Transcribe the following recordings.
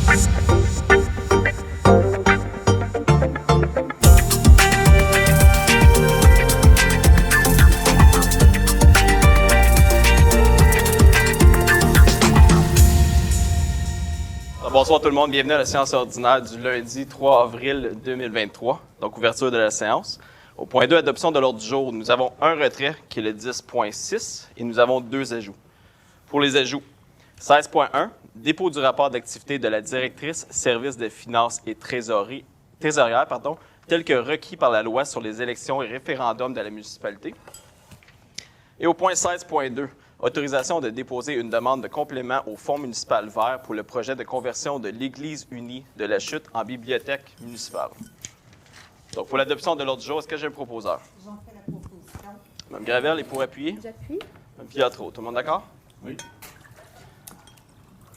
Bonsoir tout le monde, bienvenue à la séance ordinaire du lundi 3 avril 2023, donc ouverture de la séance. Au point 2, adoption de l'ordre du jour, nous avons un retrait qui est le 10.6 et nous avons deux ajouts. Pour les ajouts, 16.1, dépôt du rapport d'activité de la directrice service de finances et trésorière, tel que requis par la loi sur les élections et référendums de la municipalité. Et au point 16.2, autorisation de déposer une demande de complément au Fonds municipal vert pour le projet de conversion de l'Église unie de la Chute en bibliothèque municipale. Donc, pour l'adoption de l'ordre du jour, est-ce que j'ai un proposeur? J'en fais la proposition. Mme Gravel est pour appuyer? J'appuie. Mme Piatro, tout le monde d'accord? Oui.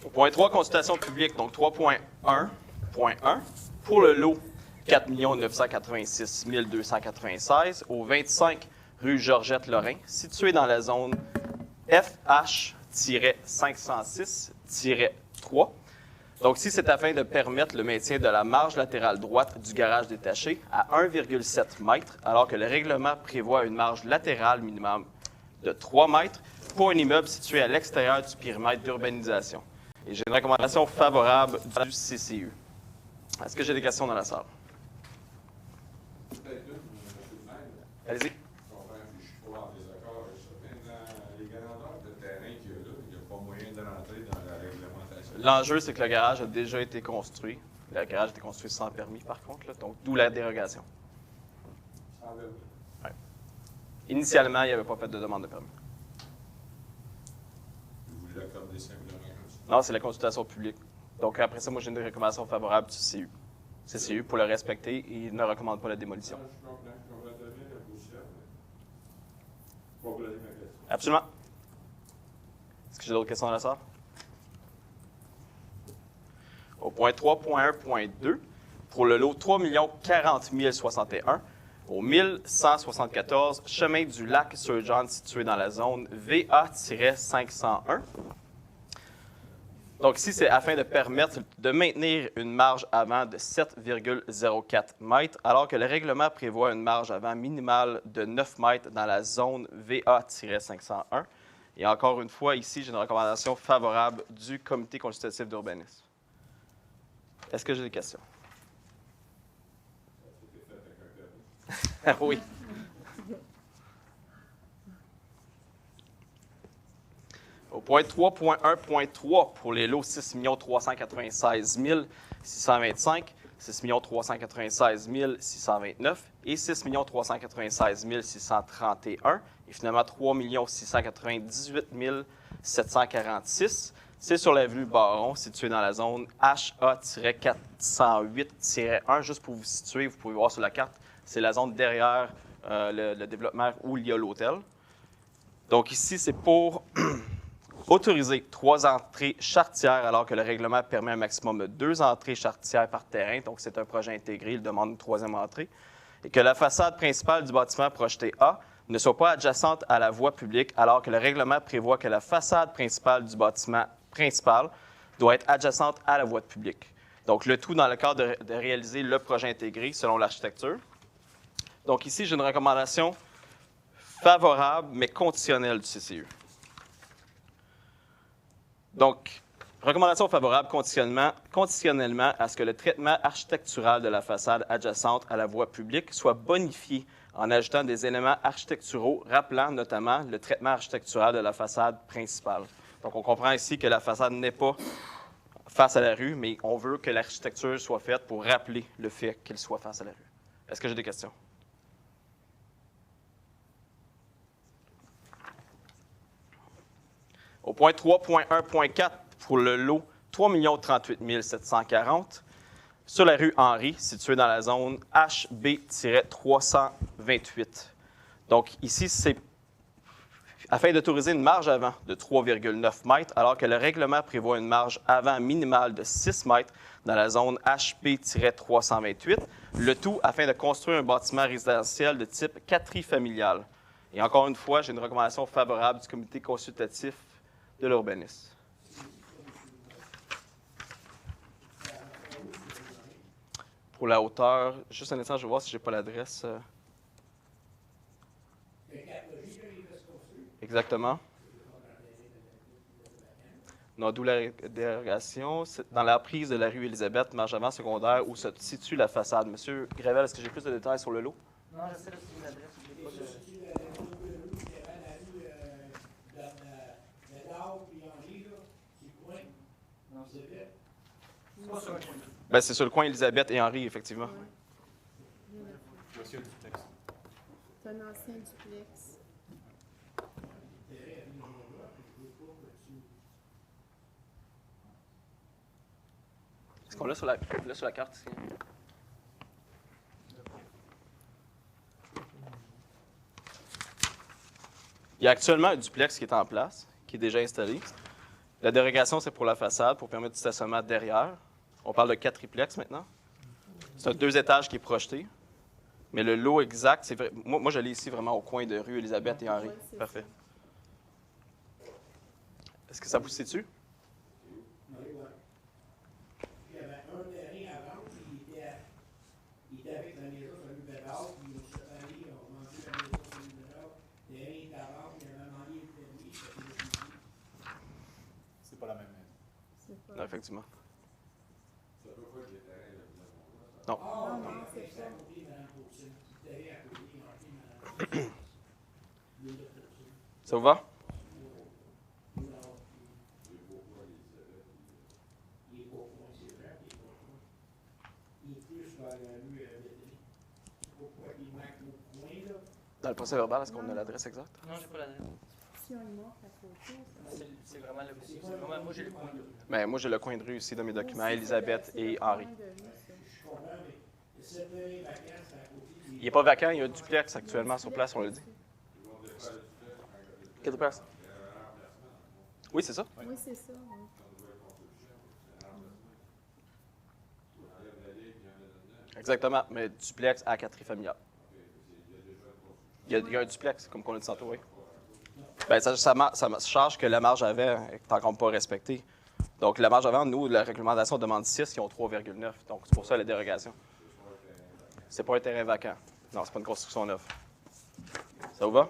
Au point 3, consultation publique, donc 3.1.1, pour le lot 4 986 296 au 25 rue Georgette-Lorrain, situé dans la zone FH-506-3. Donc, ici, c'est afin de permettre le maintien de la marge latérale droite du garage détaché à 1,7 m, alors que le règlement prévoit une marge latérale minimum de 3 mètres pour un immeuble situé à l'extérieur du périmètre d'urbanisation. Et j'ai une recommandation favorable du CCU. Est-ce que j'ai des questions dans la salle? Allez-y. L'enjeu, c'est que le garage a déjà été construit. Le garage a été construit sans permis, par contre, là, donc d'où la dérogation. Sans permis? Ouais. Initialement, il n'y avait pas fait de demande de permis. Vous voulez l'accorder simplement comme ça? Non, c'est la consultation publique. Donc après ça, moi, j'ai une recommandation favorable du CCU. CCU, pour le respecter, il ne recommande pas la démolition. Je comprends. Je comprends très bien la position. Pas vous la question. Absolument. Est-ce que j'ai d'autres questions dans la salle? Au point 3.1.2, pour le lot 3 040 061, au 1174 chemin du lac Sir John, situé dans la zone VA-501. Donc ici, c'est afin de permettre de maintenir une marge avant de 7,04 m, alors que le règlement prévoit une marge avant minimale de 9 m dans la zone VA-501. Et encore une fois, ici, j'ai une recommandation favorable du Comité consultatif d'urbanisme. Est-ce que j'ai des questions? Oui. Au point 3.1.3, pour les lots 6 396 625, 6 396 629 et 6 396 631, et finalement 3 698 746. C'est sur l'avenue Baron, située dans la zone HA-408-1. Juste pour vous situer, vous pouvez voir sur la carte, c'est la zone derrière le développement où il y a l'hôtel. Donc ici, c'est pour autoriser 3 entrées charretières, alors que le règlement permet un maximum de 2 entrées charretières par terrain. Donc c'est un projet intégré, il demande une 3e entrée. Et que la façade principale du bâtiment projeté A ne soit pas adjacente à la voie publique, alors que le règlement prévoit que la façade principale du bâtiment principal doit être adjacente à la voie publique. Donc, le tout dans le cadre de réaliser le projet intégré selon l'architecture. Donc, ici, j'ai une recommandation favorable, mais conditionnelle du CCU. Donc, recommandation favorable conditionnellement à ce que le traitement architectural de la façade adjacente à la voie publique soit bonifié en ajoutant des éléments architecturaux rappelant notamment le traitement architectural de la façade principale. Donc, on comprend ici que la façade n'est pas face à la rue, mais on veut que l'architecture soit faite pour rappeler le fait qu'elle soit face à la rue. Est-ce que j'ai des questions? Au point 3.1.4, pour le lot 3 038 740, sur la rue Henry, située dans la zone HB-328. Donc, ici, c'est afin d'autoriser une marge avant de 3,9 m, alors que le règlement prévoit une marge avant minimale de 6 m dans la zone HB-328, le tout afin de construire un bâtiment résidentiel de type quadrifamilial. Et encore une fois, j'ai une recommandation favorable du Comité consultatif de l'urbanisme. Pour la hauteur, juste un instant, je vais voir si j'ai pas l'adresse. Exactement. Non, d'où la dérogation. C'est dans la prise de la rue Élisabeth, marge avant secondaire, où se situe la façade. Monsieur Gravel, est-ce que j'ai plus de détails sur le lot? Non, je sais l'adresse. J'ai pas de... Ben, c'est sur le coin Élisabeth et Henri, effectivement. Voici un duplex. C'est un ancien duplex. Est-ce qu'on l'a sur la carte ici? Il y a actuellement un duplex qui est en place, qui est déjà installé. La dérogation, c'est pour la façade, pour permettre du stationnement derrière. On parle de 4 triplex maintenant. C'est un 2 étages qui est projeté. Mais le lot exact, c'est vrai. Moi, je l'ai ici vraiment au coin de rue Élisabeth et Henri. Parfait. Est-ce que ça vous situe? Oui, oui. Il y avait un terrain avant, il était avec la maison sur le Bédard, puis ils ont séparé, on a mangé la maison sur le Bédard. Le terrain était avant, il y avait mangé le permis, C'est pas la même maison. C'est pas... Non, effectivement. Ça peut pas être les terrains de la Non. Ah, Non, oui, c'est c'est ça. à côté de Mme Courtine. Le terrain à côté, il a marqué Mme L'île de Courtine. Ça vous va? Il est pas au point, c'est vrai, il est pas au point. Il est plus vers la rue Védrine. Pourquoi il manque au coin, là? Dans le procès verbal, est-ce qu'on a l'adresse exacte? Non, j'ai pas l'adresse. Si on y montre la photo, ça... C'est vraiment le... Moi, j'ai le coin de... Ben, moi, j'ai le coin de rue ici dans mes documents, Élisabeth et Henri. Je comprends, mais ce terrain vacant, c'est à côté du... Il n'est pas vacant, il y a un duplex actuellement sur place, on le dit. Quel duplex? Oui, c'est ça. Oui, c'est ça. Oui. Exactement, mais duplex à 4 familial. Il y a un duplex, comme on a dit tantôt, oui. Bien, ça charge que la marge avant est encore pas respectée. Donc, la marge avant, nous, la réglementation demande 6, ils ont 3,9. Donc, c'est pour ça la dérogation. C'est pas un terrain vacant. Non, c'est pas une construction neuve. Ça vous va?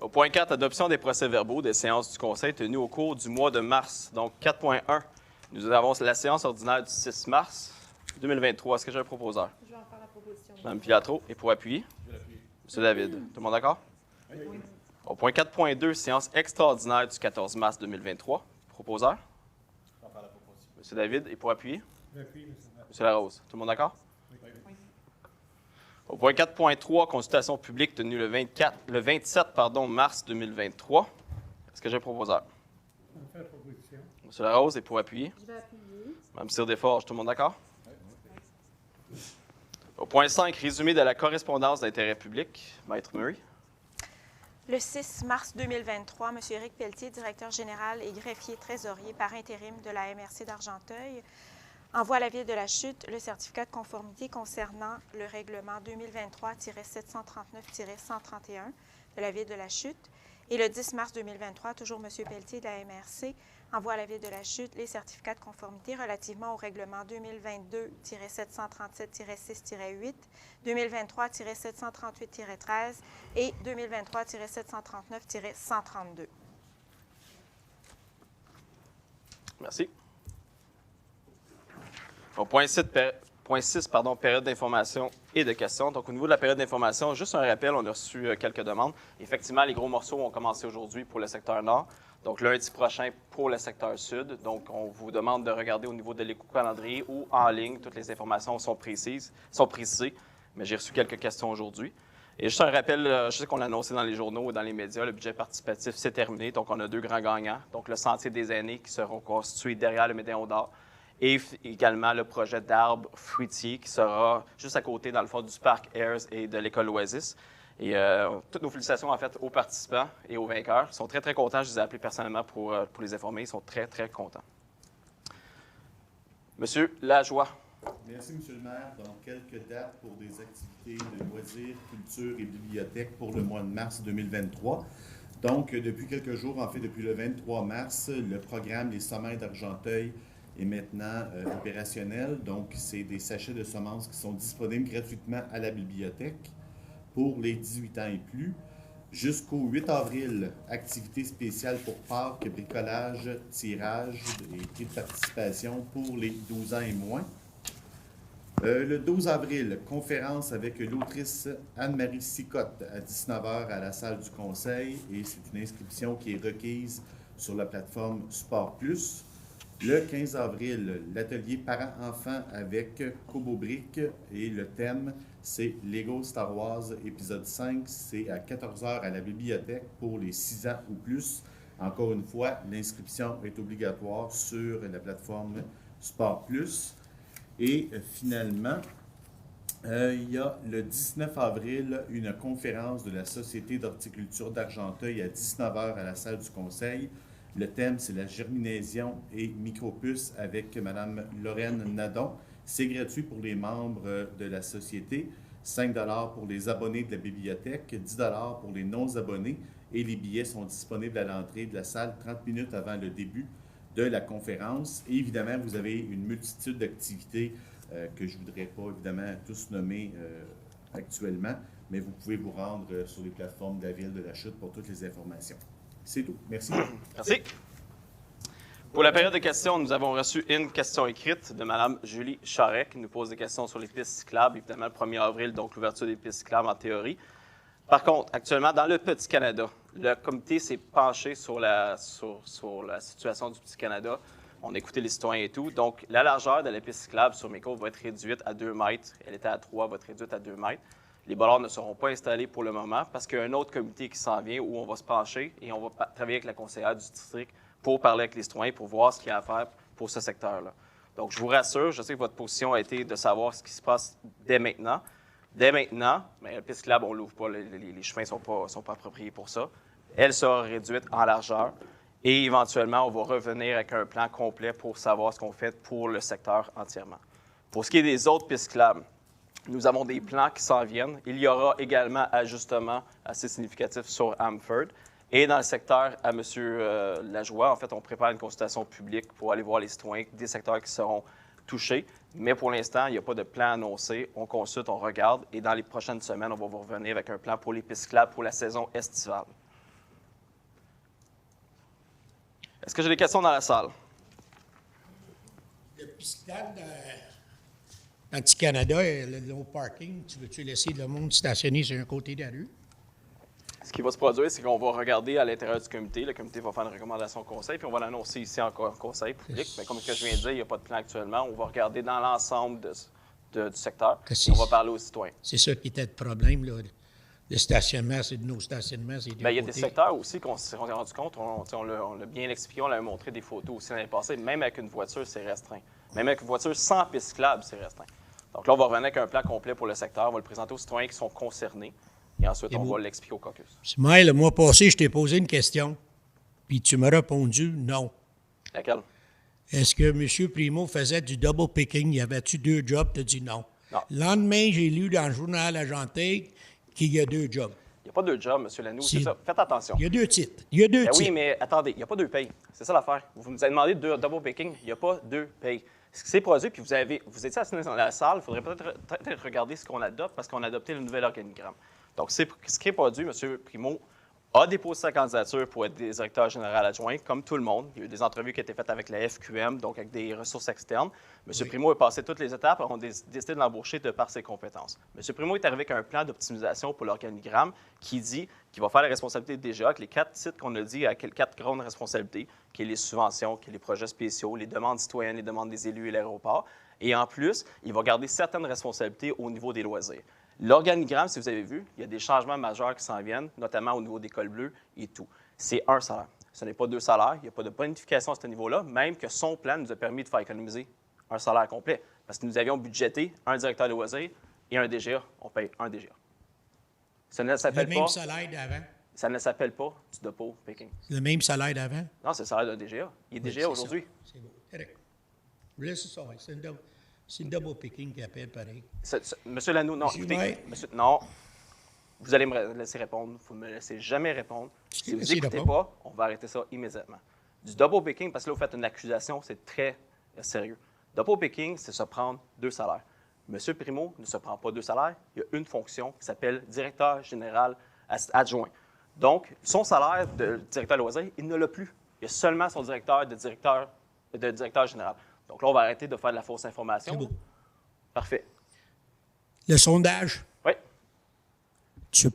Au point 4, adoption des procès-verbaux des séances du Conseil tenues au cours du mois de mars. Donc, 4.1, nous avons la séance ordinaire du 6 mars 2023. Est-ce que j'ai un proposeur? Je vais en faire la proposition. Mme Pilatro. Et pour appuyer? Je l'appuie. M. David. Tout le monde d'accord? Oui. Au point 4.2, séance extraordinaire du 14 mars 2023. Proposeur? Je vais en faire la proposition. M. David. Et pour appuyer? J'appuie, M. M. Larose. Tout le monde d'accord? Oui. Au point 4.3, consultation publique tenue le 27 mars 2023. Est-ce que j'ai un proposeur? On fait la proposition. M. Larose. Et pour appuyer? Je vais appuyer. Mme Cyr-Desforges. Tout le monde d'accord? Au point 5, résumé de la correspondance d'intérêt public. Maître Murray. Le 6 mars 2023, M. Éric Pelletier, directeur général et greffier trésorier par intérim de la MRC d'Argenteuil, envoie à la Ville de la Chute le certificat de conformité concernant le règlement 2023-739-131 de la Ville de la Chute. Et le 10 mars 2023, toujours M. Pelletier de la MRC envoie à la Ville de la Chute les certificats de conformité relativement au règlement 2022-737-6-8, 2023-738-13 et 2023-739-132. Merci. Au point 6, période d'information et de questions. Donc, au niveau de la période d'information, juste un rappel, on a reçu quelques demandes. Effectivement, les gros morceaux ont commencé aujourd'hui pour le secteur nord. Donc, lundi prochain pour le secteur sud. Donc, on vous demande de regarder au niveau de l'éco-calendrier ou en ligne. Toutes les informations sont précisées. Mais j'ai reçu quelques questions aujourd'hui. Et juste un rappel, je sais qu'on l'a annoncé dans les journaux et dans les médias, le budget participatif, c'est terminé. Donc, on a 2 grands gagnants. Donc, le Sentier des aînés qui seront constitués derrière le Médaillon d'or et également le projet d'arbres fruitiers qui sera juste à côté, dans le fond, du parc Ayers et de l'école Oasis. Et toutes nos félicitations, en fait, aux participants et aux vainqueurs. Ils sont très, très contents. Je les ai appelés personnellement pour les informer. Ils sont très, très contents. Monsieur Lajoie. Merci, M. le maire. Donc, quelques dates pour des activités de loisirs, culture et bibliothèque pour le mois de mars 2023. Donc, depuis quelques jours, en fait, depuis le 23 mars, le programme Les Sommets d'Argenteuil est maintenant opérationnel. Donc, c'est des sachets de semences qui sont disponibles gratuitement à la bibliothèque pour les 18 ans et plus. Jusqu'au 8 avril, activité spéciale pour Pâques, bricolage, tirage et prix de participation pour les 12 ans et moins. Le 12 avril, conférence avec l'autrice Anne-Marie Sicotte à 19h à la salle du Conseil et c'est une inscription qui est requise sur la plateforme Sport Plus. Le 15 avril, l'atelier parents-enfants avec Cobobrick et le thème, c'est Lego Star Wars épisode 5. C'est à 14h à la bibliothèque pour les 6 ans ou plus. Encore une fois, l'inscription est obligatoire sur la plateforme Sport Plus. Et finalement, il y a le 19 avril une conférence de la Société d'horticulture d'Argenteuil à 19h à la salle du Conseil. Le thème, c'est la germination et micropuces avec Mme Lorraine Nadon. C'est gratuit pour les membres de la Société, 5 $ pour les abonnés de la bibliothèque, 10 $ pour les non-abonnés et les billets sont disponibles à l'entrée de la salle 30 minutes avant le début de la conférence. Et évidemment, vous avez une multitude d'activités que je ne voudrais pas évidemment tous nommer actuellement, mais vous pouvez vous rendre sur les plateformes de la Ville de la Chute pour toutes les informations. C'est tout. Merci. Merci. Pour la période de questions, nous avons reçu une question écrite de Mme Julie Charret qui nous pose des questions sur les pistes cyclables. Évidemment, le 1er avril, donc l'ouverture des pistes cyclables en théorie. Par contre, actuellement, dans le Petit-Canada, le comité s'est penché sur la situation du Petit-Canada. On a écouté les citoyens et tout. Donc, la largeur de la piste cyclable sur mes côtes va être réduite à 2 mètres. Elle était à 3, va être réduite à 2 mètres. Les bollards ne seront pas installés pour le moment parce qu'il y a un autre comité qui s'en vient où on va se pencher et on va travailler avec la conseillère du district pour parler avec les citoyens, pour voir ce qu'il y a à faire pour ce secteur-là. Donc, je vous rassure, je sais que votre position a été de savoir ce qui se passe dès maintenant. Dès maintenant, mais la piste cyclable, on ne l'ouvre pas, les chemins ne sont pas appropriés pour ça. Elle sera réduite en largeur et éventuellement, on va revenir avec un plan complet pour savoir ce qu'on fait pour le secteur entièrement. Pour ce qui est des autres pistes cyclables, nous avons des plans qui s'en viennent. Il y aura également ajustement assez significatif sur Amford. Et dans le secteur à M. Lajoie, en fait, on prépare une consultation publique pour aller voir les citoyens des secteurs qui seront touchés. Mais pour l'instant, il n'y a pas de plan annoncé. On consulte, on regarde. Et dans les prochaines semaines, on va vous revenir avec un plan pour les pistes cyclables pour la saison estivale. Est-ce que j'ai des questions dans la salle? Le piste cyclable dans le Petit-Canada, le low parking, tu veux-tu laisser le monde stationner sur un côté de la rue? Ce qui va se produire, c'est qu'on va regarder à l'intérieur du comité. Le comité va faire une recommandation au conseil, puis on va l'annoncer ici en conseil public. Mais comme je viens de dire, il n'y a pas de plan actuellement. On va regarder dans l'ensemble du secteur. On va parler aux citoyens. C'est ça qui était le problème, là. Le stationnement, c'est de nos stationnements, c'est Bien, il y a des secteurs aussi qu'on s'est rendu compte. On l'a bien expliqué, on l'a montré des photos aussi l'année passée. Même avec une voiture, c'est restreint. Même avec une voiture sans piste cyclable, c'est restreint. Donc là, on va revenir avec un plan complet pour le secteur. On va le présenter aux citoyens qui sont concernés. Et ensuite, on va l'expliquer au caucus. Smile, le mois passé, je t'ai posé une question, puis tu m'as répondu non. Laquelle? Est-ce que M. Primo faisait du double picking? Y avait-tu 2 jobs? Tu as dit non. Non. Le lendemain, j'ai lu dans le journal Argenteuil qu'il y a 2 jobs. Il n'y a pas 2 jobs, M. Lanoux, c'est ça. Faites attention. Il y a 2 titres. Il y a 2 Ben titres. oui, mais attendez, il n'y a pas 2 payes. C'est ça l'affaire. Vous nous avez demandé de double picking, il n'y a pas 2 payes. Ce qui s'est produit, puis vous étiez assis dans la salle, il faudrait peut-être regarder ce qu'on adopte parce qu'on a adopté le nouvel organigramme. Donc, ce qui est produit, M. Primo a déposé sa candidature pour être directeur général adjoint, comme tout le monde. Il y a eu des entrevues qui ont été faites avec la FQM, donc avec des ressources externes. M. Primo a passé toutes les étapes et on a décidé de l'embaucher de par ses compétences. M. Primo est arrivé avec un plan d'optimisation pour l'organigramme qui dit qu'il va faire la responsabilité de DGA avec les 4 titres qu'on a dit, à 4 grandes responsabilités, qui est les subventions, qui est les projets spéciaux, les demandes citoyennes, les demandes des élus et l'aéroport. Et en plus, il va garder certaines responsabilités au niveau des loisirs. L'organigramme, si vous avez vu, il y a des changements majeurs qui s'en viennent, notamment au niveau des cols bleus et tout. C'est un salaire. Ce n'est pas 2 salaires. Il n'y a pas de bonification à ce niveau-là, même que son plan nous a permis de faire économiser un salaire complet. Parce que nous avions budgété un directeur de loisirs et un DGA. On paye un DGA. Ça ne s'appelle Le pas... même salaire d'avant. Ça ne s'appelle pas du double picking. Le même salaire d'avant. Non, c'est le salaire d'un DGA. Il est Oui, DGA c'est aujourd'hui. ça. C'est beau. Correct. Laisse ça, ouais. C'est une double picking qui appelle pareil. Monsieur Lanoux, non, Monsieur écoutez, Maire. non. Vous allez me laisser répondre. Vous ne me laissez jamais répondre. Si vous n'écoutez pas, on va arrêter ça immédiatement. Du double picking, parce que là, vous faites une accusation, c'est très sérieux. Double picking, c'est se prendre 2 salaires. M. Primo ne se prend pas 2 salaires. Il y a une fonction qui s'appelle directeur général adjoint. Donc, son salaire de directeur loisir, il ne l'a plus. Il y a seulement son directeur général. Donc là, on va arrêter de faire de la fausse information. C'est beau. Parfait. Le sondage. Oui.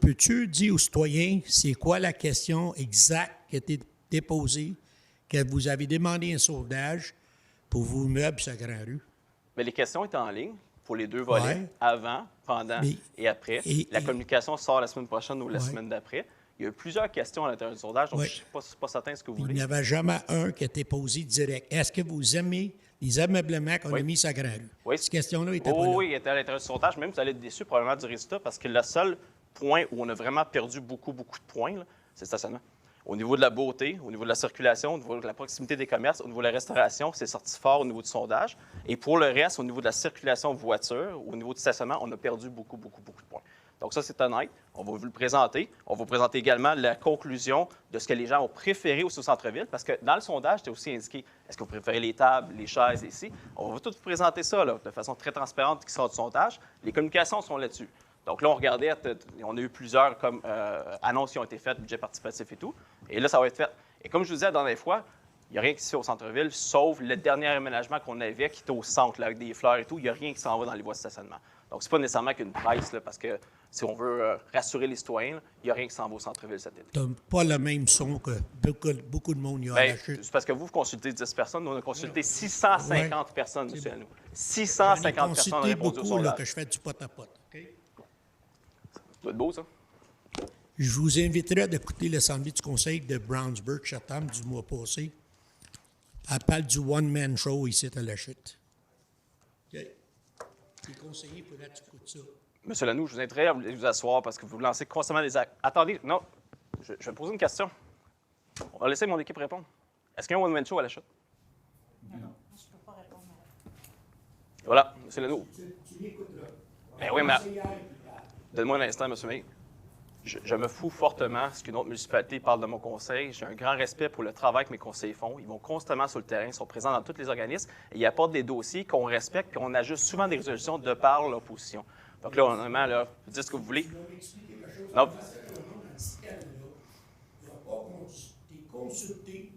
Peux-tu dire aux citoyens c'est quoi la question exacte qui a été déposée, que vous avez demandé un sondage pour vos meubles sur la Grand-Rue? Mais les questions étaient en ligne pour les 2 volets, Ouais. avant, pendant et après. La et- communication sort la semaine prochaine ou la Ouais. semaine d'après. Il y a eu plusieurs questions à l'intérieur du sondage, donc Ouais. je ne suis pas certain de ce que vous Il voulez. n'y avait jamais un qui a été posé direct. Est-ce que vous aimez les ameublements qu'on Oui. a mis sur la Grand-Rue? Oui. Cette question-là était Oh, pas là. oui, il était à l'intérieur du sondage. Même, vous allez être déçus probablement du résultat parce que le seul point où on a vraiment perdu beaucoup de points, là, c'est le stationnement. Au niveau de la beauté, au niveau de la circulation, au niveau de la proximité des commerces, au niveau de la restauration, c'est sorti fort au niveau du sondage. Et pour le reste, au niveau de la circulation voiture, au niveau du stationnement, on a perdu beaucoup de points. Donc ça, c'est honnête. On va vous le présenter. On va vous présenter également la conclusion de ce que les gens ont préféré aussi au centre-ville, parce que dans le sondage, c'était aussi indiqué, est-ce que vous préférez les tables, les chaises ici? On va tout vous présenter ça là, de façon très transparente qui sort du sondage. Les communications sont là-dessus. Donc là, on regardait, on a eu plusieurs annonces qui ont été faites, budget participatif et tout. Et là, ça va être fait. Et comme je vous disais la dernière fois, il n'y a rien qui se fait au centre-ville, sauf le dernier aménagement qu'on avait qui était au centre, là, avec des fleurs et tout. Il n'y a rien qui s'en va dans les voies de stationnement. Donc, ce n'est pas nécessairement qu'une presse, là, parce que si on veut rassurer les citoyens, là, il n'y a rien qui s'en va au centre-ville cet été. Tu n'as pas le même son que beaucoup de monde y a à Bien, la chute. c'est parce que vous consultez 10 personnes, nous, on a consulté 650 personnes, C'est monsieur bon. Anou. J'en ai 650 personnes ont consulté répondu au beaucoup là, sondage. que je fais du pot-à-pot. OK? Ça doit être beau, ça. Je vous inviterai à écouter l'Assemblée du Conseil de Brownsburg-Chatham du mois passé. Elle parle du one-man show ici à la chute. OK? Les conseillers pourraient écouter ça. Monsieur Lanou, je vous inviterai à vous asseoir parce que vous lancez constamment des actes. Attendez, non, je vais poser une question. On va laisser mon équipe répondre. Est-ce qu'il y a un one-man show à la chute? Non, je ne peux pas répondre. Voilà, monsieur Lanou. Tu l'écouteras. Ben oui, mais donne-moi un instant, monsieur May. Je me fous fortement ce qu'une autre municipalité parle de mon conseil. J'ai un grand respect pour le travail que mes conseillers font. Ils vont constamment sur le terrain, ils sont présents dans tous les organismes et ils apportent des dossiers qu'on respecte puis on ajuste souvent des résolutions de par l'opposition. Donc là, honnêtement, là, vous dites ce que vous voulez. Non. Consulté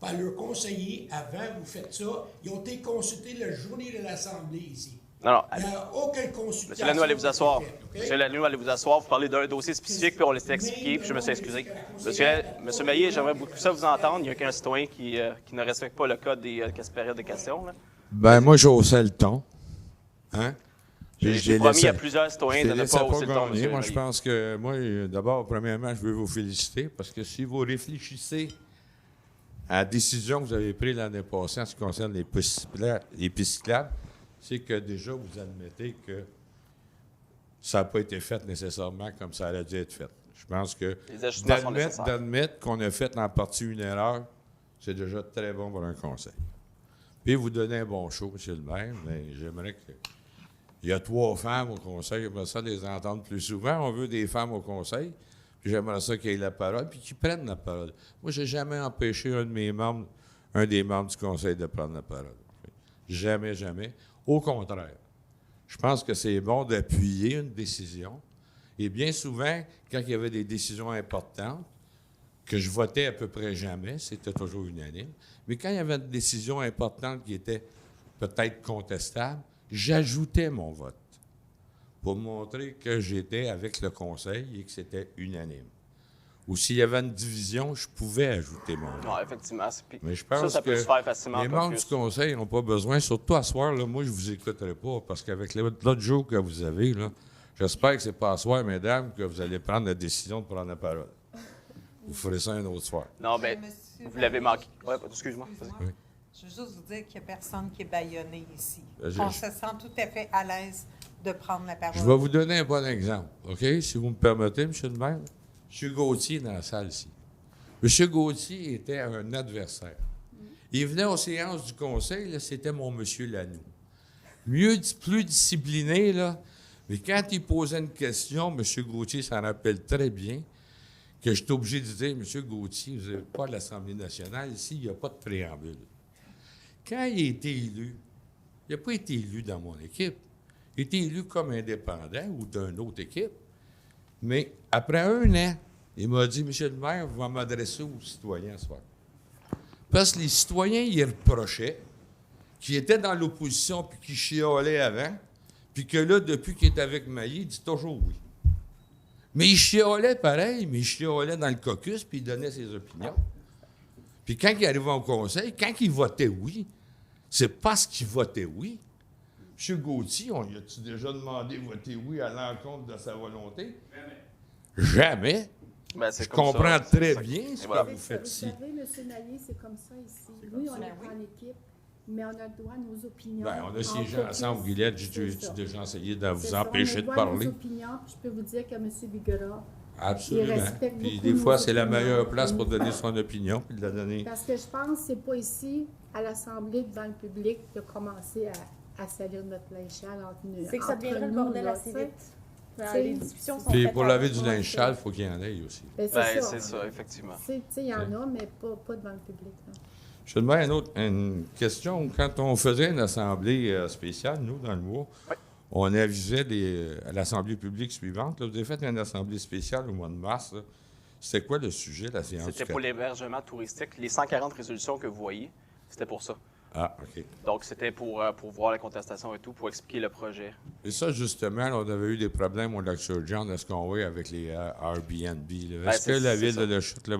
par leurs conseillers avant, vous faites ça. Ils ont été consultés la journée de l'Assemblée ici. Non, Il n'y a aucune consultation. Monsieur Lanou, allez vous asseoir. qui a été faite, OK? Monsieur Lanou, allez vous asseoir. Vous parlez d'un dossier spécifique, puis on laisse expliquer, puis je me suis excusé. Monsieur Maillet, j'aimerais beaucoup ça vous entendre. Il n'y a qu'un citoyen qui ne respecte pas le code des périodes de questions. Là. Ben, moi, j'haussais le ton. Hein? Puis J'ai les promis laissais- à plusieurs citoyens je de les ne laissais pas hausser le ton, gagner. monsieur Moi, je Maillet. pense que, moi, d'abord, premièrement, je veux vous féliciter parce que si vous réfléchissez à la décision que vous avez prise l'année passée en ce qui concerne les pistes cyclables, c'est que déjà, vous admettez que ça n'a pas été fait nécessairement comme ça aurait dû être fait. Je pense que Les ajustements sont nécessaires. d'admettre qu'on a fait en partie une erreur, c'est déjà très bon pour un conseil. Puis vous donnez un bon show, M. le maire, mais j'aimerais que... Il y a 3 femmes au conseil, j'aimerais ça les entendre plus souvent. On veut des femmes au conseil, puis j'aimerais ça qu'ils aient la parole, puis qu'ils prennent la parole. Moi, j'ai jamais empêché un des membres du conseil de prendre la parole. Jamais, jamais. Au contraire, je pense que c'est bon d'appuyer une décision. Et bien souvent, quand il y avait des décisions importantes, que je votais à peu près jamais, c'était toujours unanime, mais quand il y avait une décision importante qui était peut-être contestable, j'ajoutais mon vote pour montrer que j'étais avec le conseil et que c'était unanime. Ou s'il y avait une division, je pouvais ajouter mon vote. Non, effectivement. Mais je pense ça peut que se faire facilement. les en membres du caucus. conseil n'ont pas besoin, surtout à soir, là, moi, je ne vous écouterai pas, parce qu'avec l'autre jour que vous avez, là, j'espère que ce n'est pas à soir, mesdames, que vous allez prendre la décision de prendre la parole. Vous ferez ça un autre soir. Non, bien, Monsieur vous l'avez Maillet, manqué. Ouais, excuse-moi. Oui. Je veux juste vous dire qu'il n'y a personne qui est bâillonné ici. Je- On se sent tout à fait à l'aise de prendre la parole. Je vais vous donner un bon exemple, OK? Si vous me permettez, M. le maire. M. Gauthier dans la salle ici. M. Gauthier était un adversaire. Il venait aux séances du conseil, là, c'était mon M. Lanou. Plus discipliné, là, mais quand il posait une question, M. Gauthier s'en rappelle très bien, que j'étais obligé de dire, M. Gauthier, vous n'êtes pas à l'Assemblée nationale, ici, il n'y a pas de préambule. quand il a été élu, il n'a pas été élu dans mon équipe. Il a été élu comme indépendant ou d'une autre équipe. Mais après un an, il m'a dit, Monsieur le maire, vous allez m'adresser aux citoyens ce soir. Parce que les citoyens, ils reprochaient qu'ils étaient dans l'opposition puis qu'ils chiolaient avant, puis que là, depuis qu'il est avec Maillé, il dit toujours oui. Mais il chiolait pareil, mais il chiolait dans le caucus puis il donnait ses opinions. Puis quand il arrivait au conseil, quand il votait oui, c'est parce qu'il votait oui. M. Gauthier, on lui a-tu déjà demandé de voter oui à l'encontre de sa volonté? Jamais. Ben, c'est Je comme ça, comprends c'est très ça. bien Et ce voilà. que vous faites ici. Vous savez, M. Naillé, c'est comme ça ici. Oui, on est en équipe, mais on a le droit à nos opinions. Ben, on a en siégé caucus. ensemble, Guylaine. C'est J'ai ça. déjà essayé de C'est vous ça, empêcher on a de le droit à parler. nos opinions, puis je peux vous dire que M. Bigora, Absolument. il respecte Puis beaucoup des fois, nos c'est la opinions. meilleure place pour donner son opinion, puis de la donner. parce que je pense que c'est pas ici, à l'Assemblée, devant le public, de commencer à salir notre linge sale entre nous. C'est que ça deviendrait le bordel assez vite. Les discussions sont Puis faites pour à- laver du Ouais, linge c'est- sale, il faut qu'il y en ait aussi. Ben, Ben, c'est ça, effectivement. Tu sais, il y en a, mais pas devant le public. là. Je te demande une question. Quand on faisait une assemblée spéciale, nous, dans le mois, on avisait à l'assemblée publique suivante. Là, vous avez fait une assemblée spéciale au mois de mars. là. C'était quoi le sujet de la séance? C'était pour l'hébergement touristique. Les 140 résolutions que vous voyez, c'était pour ça. Ah, OK. Donc, c'était pour voir la contestation et tout, pour expliquer le projet. Et ça, justement, là, on avait eu des problèmes au Lac-sur-John, à ce qu'on voit avec les Airbnb. là. Est-ce que la ville de La Chute, là,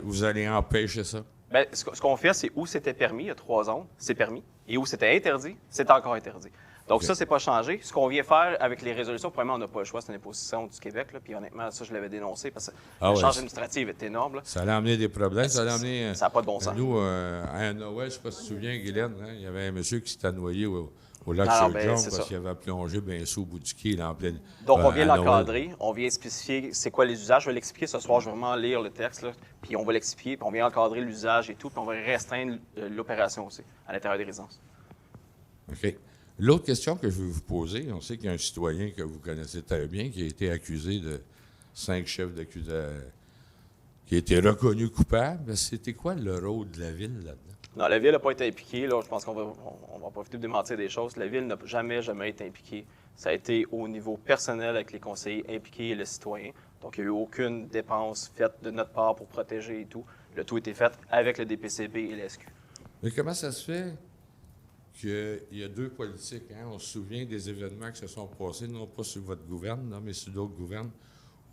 vous allez empêcher ça? Bien, ce qu'on fait, c'est où c'était permis, il y a 3 zones, c'est permis, et où c'était interdit, c'est encore interdit. Donc OK. ça, c'est pas changé. Ce qu'on vient faire avec les résolutions, premièrement, on n'a pas le choix, c'est une imposition du Québec, là, puis honnêtement, ça, je l'avais dénoncé, parce que Ah la ouais, charge c'est- administrative est énorme. Là. Ça allait amener des problèmes. Ça allait amener. Ça n'a pas de bon sens. Nous, à Noël, je ne sais pas si tu te souviens, Guylaine, hein, il y avait un monsieur qui s'était noyé au lac Non, sur ben, John c'est parce ça. qu'il avait plongé bien sous au bout du quai, là, en pleine. Donc, on vient à Noël. l'encadrer, on vient spécifier c'est quoi les usages. Je vais l'expliquer ce soir, je vais vraiment lire le texte, là, puis on va l'expliquer, puis on vient encadrer l'usage et tout, puis on va restreindre l'opération aussi, à l'intérieur des résidences. OK. L'autre question que je veux vous poser, on sait qu'il y a un citoyen que vous connaissez très bien qui a été accusé de 5 chefs d'accusation, qui a été reconnu coupable. C'était quoi le rôle de la ville là-dedans? Non, la Ville n'a pas été impliquée. Là, je pense qu'on va profiter de démentir des choses. La Ville n'a jamais été impliquée. Ça a été au niveau personnel avec les conseillers impliqués et le citoyen. Donc, il n'y a eu aucune dépense faite de notre part pour protéger et tout. Le tout a été fait avec le DPCB et la SQ. Mais comment ça se fait qu'il y a deux politiques? Hein? On se souvient des événements qui se sont passés, non pas sur votre gouvernement, mais sur d'autres gouvernements,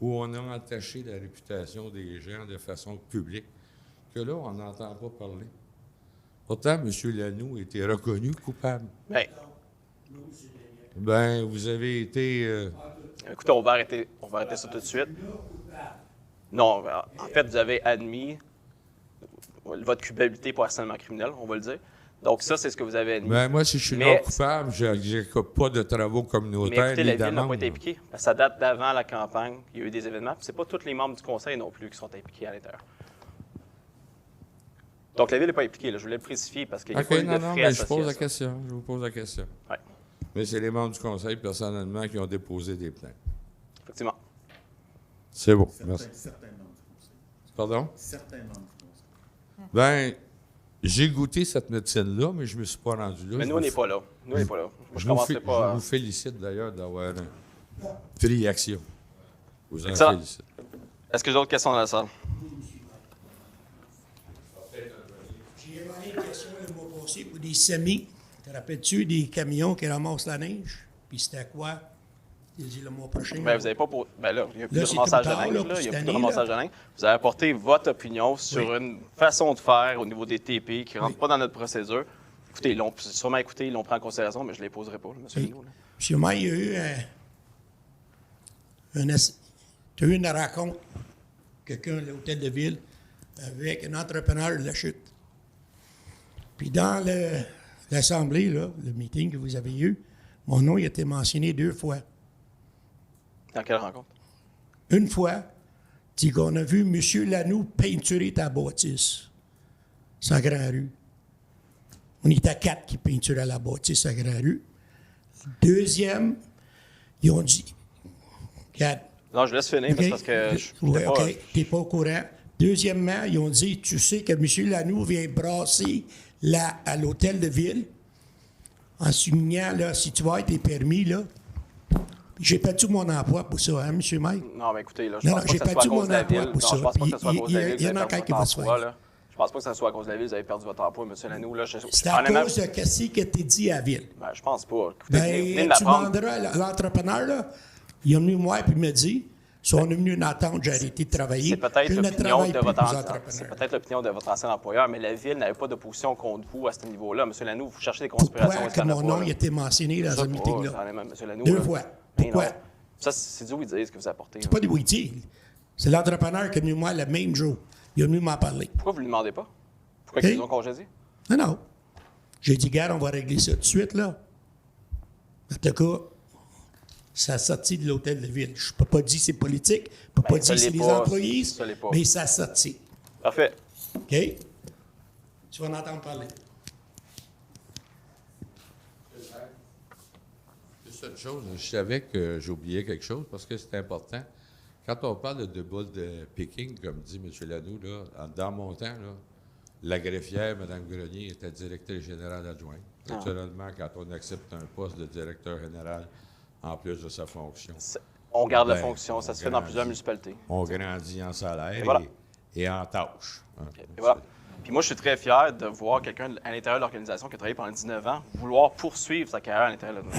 où on a entaché la réputation des gens de façon publique, que là, on n'entend pas parler. Pourtant, M. Lanoux a été reconnu coupable. Ben, vous avez été... Écoutez, on va arrêter ça tout de suite. Non, en fait, vous avez admis votre culpabilité pour harcèlement criminel, on va le dire. Donc, ça, c'est ce que vous avez admis. Ben, moi, si je suis non coupable, je n'ai pas de travaux Mais communautaires écoutez, ni la Ville n'a d'amende. pas été impliquée. Ça date d'avant la campagne. Il y a eu des événements. Puis c'est pas tous les membres du conseil non plus qui sont impliqués à l'intérieur. Donc, la Ville n'est pas impliquée. Là. Je voulais le préciser parce qu'il y a OK, pas eu de non, frais mais je associés pose à la ça. question. Je vous pose la question. Ouais. Mais c'est les membres du conseil, personnellement, qui ont déposé des plaintes. Effectivement. C'est bon. Merci. Certains membres du conseil. Pardon? Certains membres du conseil. Ben, j'ai goûté cette médecine-là, mais je ne me suis pas rendu là. Mais nous, on n'est pas là. Nous, on n'est pas là. Moi, je Je commencerai pas. vous félicite d'ailleurs d'avoir pris action. Vous en Excellent. félicite. Est-ce que j'ai d'autres questions dans la salle? J'ai demandé une question le mois passé pour des semis. Te rappelles-tu des camions qui ramassent la neige? Puis c'était quoi? Tu dit le mois prochain. Ben, vous n'avez pas pour. Ben là, il n'y a plus Là, de c'est ramassage trop de tard, linge. là, Là. pour Il n'y a cette plus de année, ramassage de linge. Vous avez apporté votre opinion sur une façon de faire au niveau des TP qui ne rentre pas dans notre procédure. Écoutez, ils l'ont sûrement écouté, ils l'ont pris en considération, mais je ne les poserai pas, là, M. Legault. là. Sûrement, il y a eu tu as eu une rencontre, quelqu'un à l'hôtel de ville, avec un entrepreneur de La Chute. Puis dans l'assemblée, là, le meeting que vous avez eu, mon nom il a été mentionné 2 fois. Dans quelle rencontre? Une fois, c'est qu'on a vu M. Lanoux peinturer ta bâtisse, sa Grand Rue. On était à 4 qui peinturaient la bâtisse à Grand Rue. Deuxième, ils ont dit, regarde, Non, je laisse finir, mais c'est parce que je Oui, n'étais pas. OK, t'es pas au courant. Deuxièmement, ils ont dit, tu sais que M. Lanoux vient brasser à l'hôtel de ville en soulignant, là, si tu vas être tes permis, là. J'ai perdu mon emploi pour ça, hein, M. Maire? Non, mais écoutez, là, je Non, pense non, pas j'ai que ça soit à perdu cause de mon la emploi ville. pour Non, ça. je pense pas que ça soit à cause de la ville. Il y en a vous avez encore qui perdu va se votre emploi, faire. là. Je pense pas que ça soit à cause de la ville, vous avez perdu votre emploi, M. Lanoux. Là, C'est à honnêtement, cause de ce que t'es dit à la ville. ben, je pense pas. Écoutez, venez de Ben, tu m'apprendre. demanderas l'entrepreneur, là, il est venu me voir et il m'a dit, si on est venu une attente, j'ai arrêté de travailler. C'est peut-être Je ne l'opinion travaille de plus votre pour les c'est entrepreneurs. peut-être l'opinion de votre ancien employeur, mais la ville n'avait pas d'opposition contre vous à ce niveau-là. M. Lanoux, vous cherchez des conspirations. Pourquoi il que y en a mon pas, nom là. a été mentionné dans Je sais ce pas, meeting-là? M. Lanoux, Deux là. fois. Mais Pourquoi? non. Ça, c'est d'où ils disent que vous apportez. C'est pas des witty. C'est l'entrepreneur qui est venu moi le même jour. Il est venu m'en parler. Pourquoi vous ne lui demandez pas? Pourquoi Hein? ils vous ont congédié? Non, non. J'ai dit, gars, on va régler ça tout de suite, là. En tout cas, ça a sorti de l'hôtel de ville. Je ne peux pas dire que c'est politique, je ne peux pas ça dire que c'est l'est les pas, employés, ça l'est pas. mais ça a sorti. Parfait. OK? Tu vas en entendre parler. Juste une chose, je savais que j'oubliais quelque chose parce que c'est important. Quand on parle de boule de picking, comme dit M. Lanoux, là, dans mon temps, là, la greffière, Mme Grenier, était directrice générale adjointe. Naturellement, quand on accepte un poste de directeur général en plus de sa fonction. On garde la ben, fonction, ça on se fait dans grandit. plusieurs municipalités. On grandit en salaire Et voilà. et en tâches. Hein. Et voilà. Puis moi, je suis très fier de voir quelqu'un à l'intérieur de l'organisation qui a travaillé pendant 19 ans vouloir poursuivre sa carrière à l'intérieur de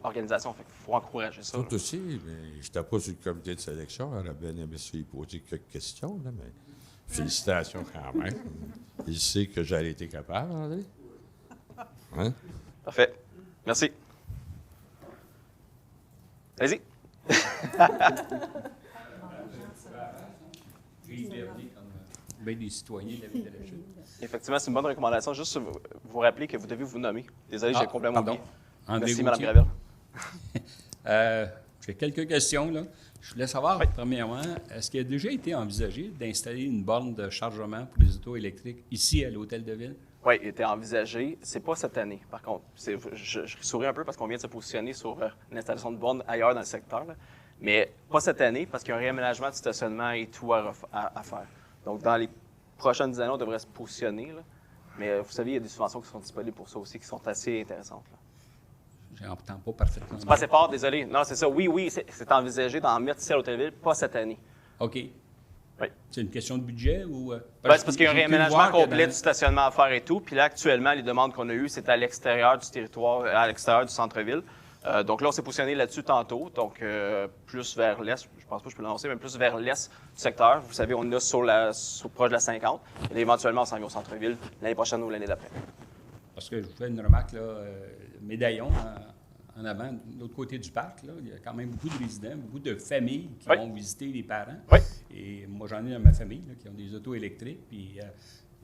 l'organisation. Fait qu'il faut encourager ça. Tout aussi, mais je n'étais pas sur le comité de sélection. Elle a bien aimé se y poser quelques questions, là, mais félicitations quand même. Il sait que j'ai été capable, André. Hein? Parfait. Merci. Allez-y. Bien des citoyens de la ville de la Chute. Effectivement, c'est une bonne recommandation. Juste vous rappeler que vous devez vous nommer. Désolé, j'ai complètement pardon. oublié. André Merci, Mme Gauthier. Gravel. J'ai quelques questions. Là. Je voulais savoir, premièrement, est-ce qu'il a déjà été envisagé d'installer une borne de chargement pour les autos électriques ici à l'Hôtel de Ville? Oui, il était envisagé. C'est pas cette année, par contre. Je souris un peu parce qu'on vient de se positionner sur l'installation de bornes ailleurs dans le secteur. Là. Mais pas cette année parce qu'il y a un réaménagement de stationnement et tout à faire. Donc, dans les prochaines années, on devrait se positionner. Là. Mais vous savez, il y a des subventions qui sont disponibles pour ça aussi, qui sont assez intéressantes. Là. Je n'entends pas parfaitement. C'est pas assez fort, désolé. Non, c'est ça. Oui, c'est envisagé d'en mettre ici à l'Hôtel-Ville, pas cette année. OK. Oui. C'est une question de budget ou... Ben, c'est parce qu'il y a un j'ai pu réaménagement voir que complet dans- du stationnement à faire et tout. Puis là, actuellement, les demandes qu'on a eues, c'est à l'extérieur du territoire, à l'extérieur du centre-ville. Donc là, on s'est positionné là-dessus tantôt. Donc, plus vers l'est, je pense pas que je peux l'annoncer, mais plus vers l'est du secteur. Vous savez, on est proche de la 50. Et là, éventuellement, on s'en vient au centre-ville l'année prochaine ou l'année d'après. Parce que je vous fais une remarque, là, médaillon en avant, de l'autre côté du parc, là, il y a quand même beaucoup de résidents, beaucoup de familles qui Oui. vont visiter les parents. Oui. Et moi, j'en ai dans ma famille là, qui ont des autos électriques, puis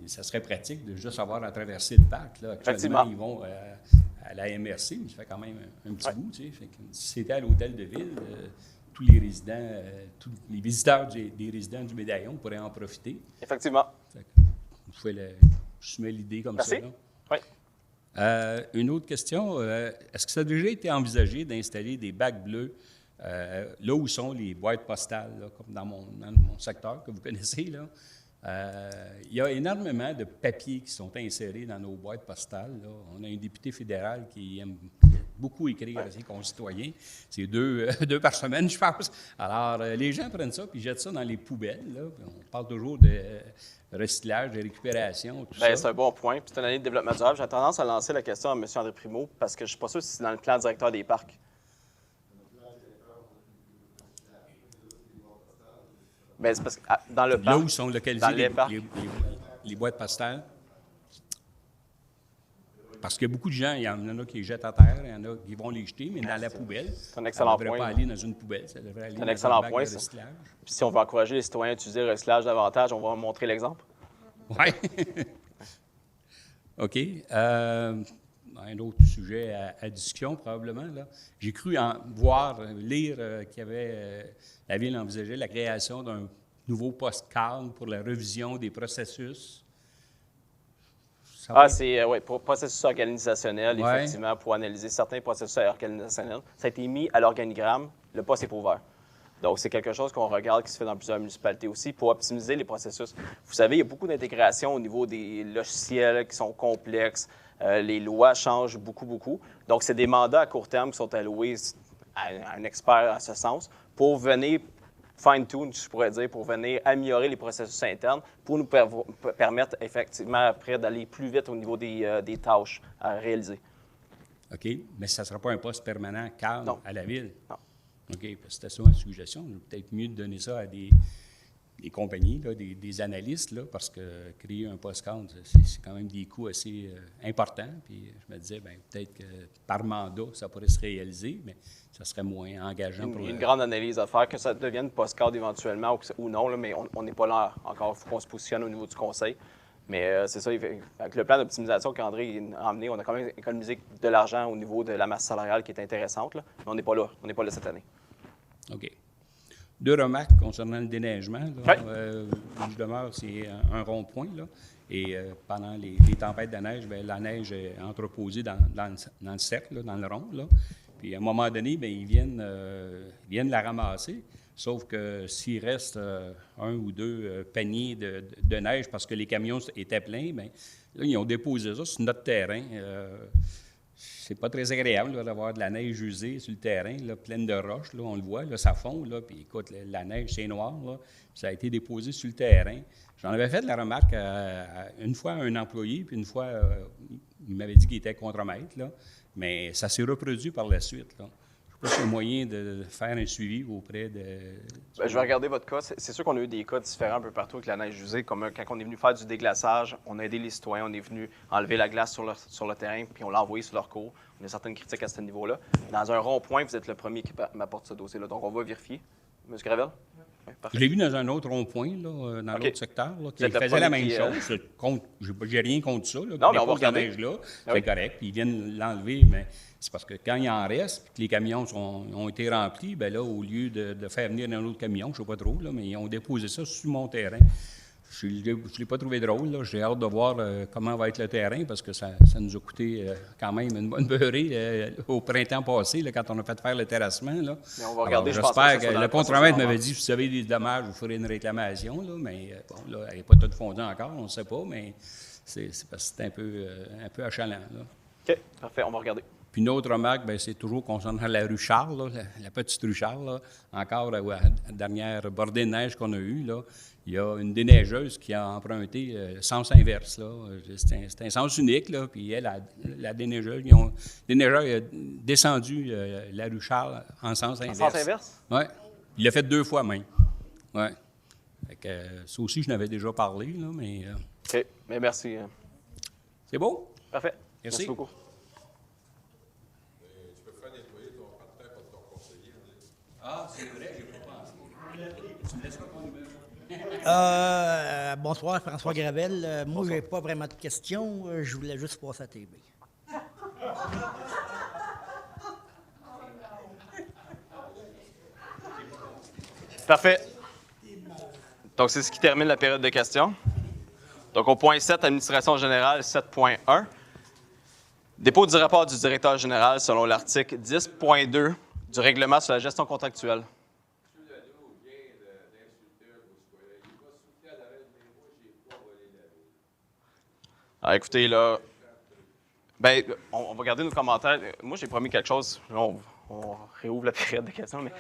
ça serait pratique de juste avoir à traverser le parc. Là. Actuellement, Effectivement. ils vont à la MRC, mais ça fait quand même un petit bout. Tu sais. Fait que si c'était à l'hôtel de ville, tous les résidents, tous les visiteurs des résidents du médaillon pourraient en profiter. Effectivement. Fait que je soumets l'idée comme Merci. ça. Là. Oui. Une autre question, est-ce que ça a déjà été envisagé d'installer des bacs bleus là où sont les boîtes postales, là, comme dans mon secteur que vous connaissez? Là? Il y a énormément de papiers qui sont insérés dans nos boîtes postales. Là. On a un député fédéral qui aime beaucoup écrire à ses concitoyens. C'est deux par semaine, je pense. Alors, les gens prennent ça puis jettent ça dans les poubelles. Là. On parle toujours de recyclage, de récupération, tout Bien, ça. c'est un bon point. Puis c'est une année de développement durable. J'ai tendance à lancer la question à M. André Primo parce que je ne suis pas sûr si c'est dans le plan directeur des parcs. Bien, c'est parce que dans le plan. Là où sont localisées dans les parcs. les boîtes postales. Parce que beaucoup de gens, il y en a qui les jettent à terre, il y en a qui vont les jeter, mais dans la poubelle. C'est un excellent ça ne devrait point. pas aller dans une poubelle, ça devrait aller C'est un dans excellent un bac point, de ça. recyclage. Puis si on veut encourager les citoyens à utiliser le recyclage davantage, on va montrer l'exemple. Oui. OK. Un autre sujet à discussion, probablement. Là. J'ai cru lire qu'il y avait, la Ville envisageait la création d'un nouveau poste cadre pour la revision des processus. C'est pour processus organisationnel, Ouais. effectivement, pour analyser certains processus organisationnels. Ça a été mis à l'organigramme, le poste n'est pas ouvert. Donc, c'est quelque chose qu'on regarde qui se fait dans plusieurs municipalités aussi pour optimiser les processus. Vous savez, il y a beaucoup d'intégration au niveau des logiciels qui sont complexes. Les lois changent beaucoup. Donc, c'est des mandats à court terme qui sont alloués à un expert à ce sens pour venir fine-tune, je pourrais dire, pour venir améliorer les processus internes pour nous permettre effectivement après d'aller plus vite au niveau des tâches à réaliser. OK, mais ça ne sera pas un poste permanent cadre à la ville? Non. OK, c'était ça ma suggestion. Peut-être mieux de donner ça à des compagnies, là, des analystes, là, parce que créer un poste cadre, c'est quand même des coûts assez importants. Puis je me disais, bien, peut-être que par mandat, ça pourrait se réaliser, mais ça serait moins engageant. Il y a une grande analyse à faire, que ça devienne poste cadre éventuellement ou non, là, mais on n'est pas là encore. Il faut qu'on se positionne au niveau du conseil. Mais c'est ça, avec le plan d'optimisation qu'André a amené, on a quand même économisé de l'argent au niveau de la masse salariale qui est intéressante, là, mais on n'est pas là. On n'est pas là cette année. OK. 2 remarques concernant le déneigement. Là. Oui. Où je demeure, c'est un rond-point. Là. Et pendant les tempêtes de neige, bien, la neige est entreposée dans le cercle, là, dans le rond. Là. Puis à un moment donné, bien, ils viennent la ramasser. Sauf que s'il reste 1 ou 2 paniers de neige parce que les camions étaient pleins, bien, là, ils ont déposé ça sur notre terrain. C'est pas très agréable là, d'avoir de la neige usée sur le terrain, là, pleine de roches. Là, on le voit, là, ça fond. Là, puis écoute, la neige, c'est noir. Là, ça a été déposé sur le terrain. J'en avais fait la remarque une fois à un employé, puis une fois, il m'avait dit qu'il était contremaître. Là, mais ça s'est reproduit par la suite. Là. Je ne sais pas s'il y a moyen de faire un suivi auprès de... Bien, je vais regarder votre cas. C'est sûr qu'on a eu des cas différents un peu partout avec la neige usée. Comme quand on est venu faire du déglaçage, on a aidé les citoyens, on est venu enlever la glace sur le terrain, puis on l'a envoyé sur leur cours. On a certaines critiques à ce niveau-là. Dans un rond-point, vous êtes le premier qui m'apporte ce dossier-là. Donc, on va vérifier. M. Gravel? Oui, parfait. Je l'ai vu dans un autre rond-point, là, dans l'autre secteur, là, qui Vous êtes le faisait la même premier chose. J'ai rien contre ça. Là, non, mais on va regarder. Neige-là, Ah, c'est correct. Puis ils viennent l'enlever, mais c'est parce que quand il en reste, puis que les camions ont été remplis, bien là, au lieu de faire venir un autre camion, je ne sais pas trop, là, mais ils ont déposé ça sur mon terrain. Je ne l'ai pas trouvé drôle. Là. J'ai hâte de voir comment va être le terrain parce que ça nous a coûté quand même une bonne beurrée au printemps passé, là, quand on a fait faire le terrassement. Là. Mais on va regarder, alors, j'espère que le contremaître m'avait dit si vous avez des dommages, vous ferez une réclamation. Là, mais bon, là, elle n'est pas toute fondue encore, on ne sait pas, mais c'est parce que c'est un peu achalant. Là. OK, parfait, on va regarder. Puis une autre remarque, bien, c'est toujours concernant la rue Charles, là, la petite rue Charles. Là, encore à la dernière bordée de neige qu'on a eue, là, il y a une déneigeuse qui a emprunté sens inverse. Là. C'est un sens unique. Là, puis elle, la déneigeuse, le déneigeur a descendu la rue Charles en sens inverse. En sens inverse? Oui. Il l'a fait 2 fois même. Oui. Ça aussi, je n'avais déjà parlé, là, mais... OK, mais merci. C'est beau? Parfait. Merci beaucoup. Ah, c'est vrai, j'ai pas pensé. Tu me laisseras ton numéro. Bonsoir, François Gravel. Moi, j'ai pas vraiment de questions. Je voulais juste passer à TV. Parfait. Donc, c'est ce qui termine la période de questions. Donc, au point 7, administration générale 7.1. Dépôt du rapport du directeur général selon l'article 10.2 du règlement sur la gestion contractuelle. Alors, écoutez, là, ben, on va garder nos commentaires. Moi, j'ai promis quelque chose. Là, on réouvre la période de questions, mais...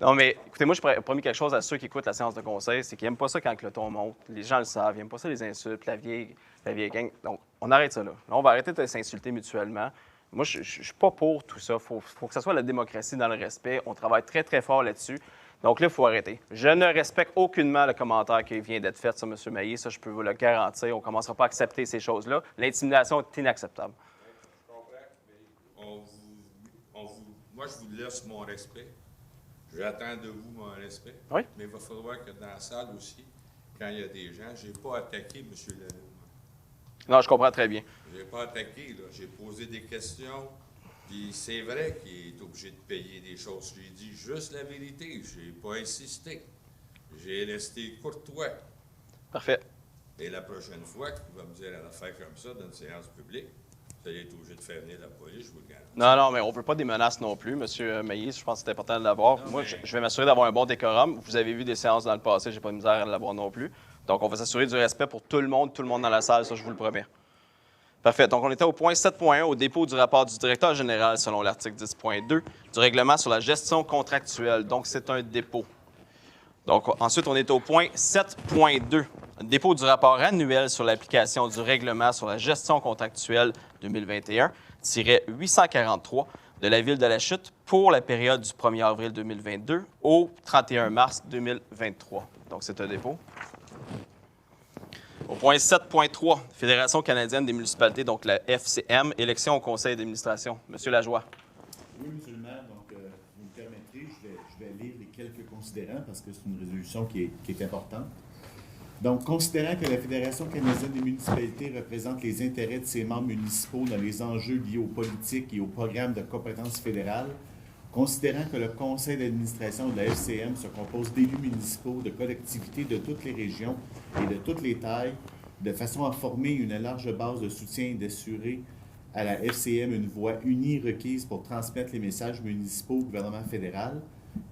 Non, mais écoutez, moi, j'ai promis quelque chose à ceux qui écoutent la séance de conseil, c'est qu'ils n'aiment pas ça quand le ton monte. Les gens le savent, ils n'aiment pas ça les insultes, la vieille gang. Donc, on arrête ça là. Là, on va arrêter de s'insulter mutuellement. Moi, je ne suis pas pour tout ça. Il faut que ça soit la démocratie dans le respect. On travaille très, très fort là-dessus. Donc là, il faut arrêter. Je ne respecte aucunement le commentaire qui vient d'être fait sur M. Maillé. Ça, je peux vous le garantir. On ne commencera pas à accepter ces choses-là. L'intimidation est inacceptable. Je comprends, mais moi, je vous laisse mon respect. J'attends de vous mon respect. Oui. Mais il va falloir que dans la salle aussi, quand il y a des gens, je n'ai pas attaqué M. Leroux. Non, je comprends très bien. Je n'ai pas attaqué, là. J'ai posé des questions. Puis c'est vrai qu'il est obligé de payer des choses. Je lui ai dit juste la vérité. Je n'ai pas insisté. J'ai resté courtois. Parfait. Et la prochaine fois qu'il va me dire une affaire comme ça dans une séance publique, Vous allez être obligé de faire venir la police, je vous le garantis. Non, mais on ne veut pas des menaces non plus, M. Maillet. Je pense que c'est important de l'avoir. Moi, je vais m'assurer d'avoir un bon décorum. Vous avez vu des séances dans le passé, j'ai pas de misère à l'avoir non plus. Donc, on va s'assurer du respect pour tout le monde dans la salle, ça, je vous le promets. Parfait. Donc, on était au point 7.1, au dépôt du rapport du directeur général selon l'article 10.2 du règlement sur la gestion contractuelle. Donc, c'est un dépôt. Donc, ensuite, on est au point 7.2, dépôt du rapport annuel sur l'application du règlement sur la gestion contractuelle 2021-843 de la Ville de la Chute pour la période du 1er avril 2022 au 31 mars 2023. Donc, c'est un dépôt. Au point 7.3, Fédération canadienne des municipalités, donc la FCM, élection au conseil d'administration. Monsieur Lajoie. Oui, M. le maire, donc vous me permettrez, je vais lire les quelques considérants parce que c'est une résolution qui est importante. Donc, considérant que la Fédération canadienne des municipalités représente les intérêts de ses membres municipaux dans les enjeux liés aux politiques et aux programmes de compétences fédérales, considérant que le conseil d'administration de la FCM se compose d'élus municipaux, de collectivités de toutes les régions et de toutes les tailles, de façon à former une large base de soutien et d'assurer à la FCM une voix unie requise pour transmettre les messages municipaux au gouvernement fédéral,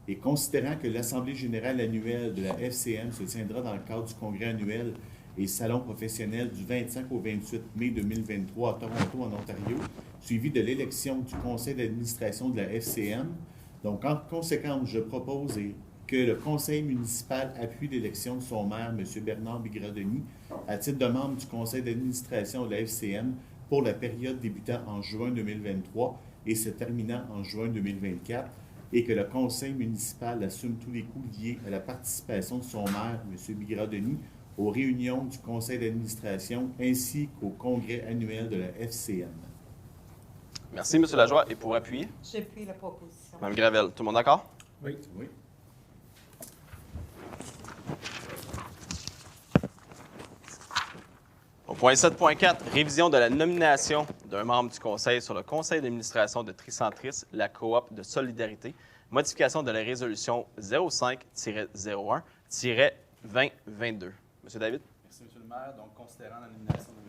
et considérant que l'Assemblée générale annuelle de la FCM se tiendra dans le cadre du congrès annuel et salon professionnel du 25 au 28 mai 2023 à Toronto, en Ontario, suivi de l'élection du conseil d'administration de la FCM. Donc, en conséquence, je propose que le conseil municipal appuie l'élection de son maire, M. Bernard Bigradoni, à titre de membre du conseil d'administration de la FCM pour la période débutant en juin 2023 et se terminant en juin 2024, et que le conseil municipal assume tous les coûts liés à la participation de son maire, M. Bigradoni, aux réunions du conseil d'administration ainsi qu'au congrès annuel de la FCM. Merci, M. Lajoie. Et pour appuyer? J'appuie la proposition. Mme Gravel, tout le monde d'accord? Oui. Oui. Au point 7.4, révision de la nomination d'un membre du conseil sur le conseil d'administration de Tricentris, la coop de solidarité, modification de la résolution 05-01-2022. Monsieur David? Merci, M. le maire. Donc, considérant la nomination de M.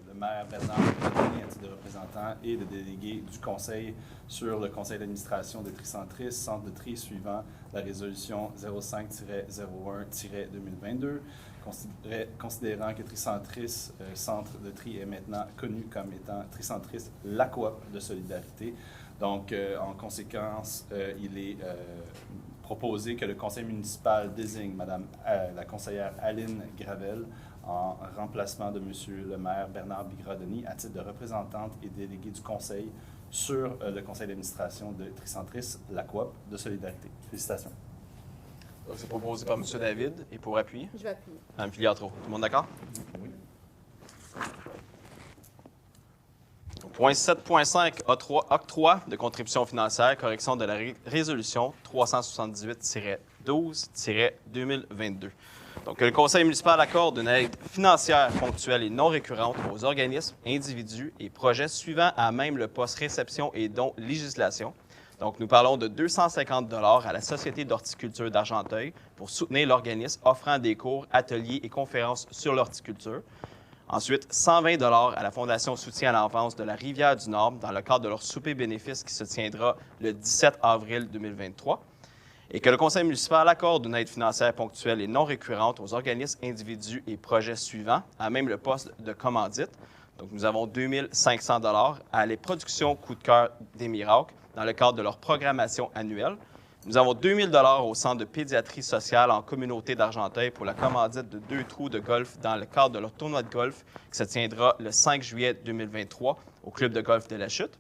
le maire Bernard Bigradoni à titre de représentant et de délégué du conseil sur le conseil d'administration de Tricentris, centre de tri suivant la résolution 05-01-2022, considérant que Tricentris, centre de tri, est maintenant connu comme étant Tricentris, la coop de solidarité. Donc, en conséquence, il est proposé que le conseil municipal désigne Mme la conseillère Aline Gravel en remplacement de M. le maire Bernard Bigradoni à titre de représentante et déléguée du conseil sur le conseil d'administration de Tricentris, la coop de solidarité. Félicitations. Donc, c'est proposé par M. David. Et pour appuyer? Je vais appuyer. Mme Filiatro. Tout le monde d'accord? Oui. Point 7.5, octroi de contribution financière, correction de la résolution 378-12-2022. Donc, que le conseil municipal accorde une aide financière ponctuelle et non récurrente aux organismes, individus et projets suivant à même le poste réception et dons législation. Donc, nous parlons de 250 $ à la Société d'horticulture d'Argenteuil pour soutenir l'organisme offrant des cours, ateliers et conférences sur l'horticulture. Ensuite, 120 $ à la Fondation Soutien à l'enfance de la Rivière-du-Nord dans le cadre de leur souper bénéfice qui se tiendra le 17 avril 2023. Et que le conseil municipal accorde une aide financière ponctuelle et non récurrente aux organismes, individus et projets suivants, à même le poste de commandite. Donc, nous avons 2 500 $ à les productions Coup de cœur des miracles dans le cadre de leur programmation annuelle. Nous avons 2 000 $ au Centre de pédiatrie sociale en communauté d'Argenteuil pour la commandite de 2 trous de golf dans le cadre de leur tournoi de golf qui se tiendra le 5 juillet 2023 au Club de golf de la Chute.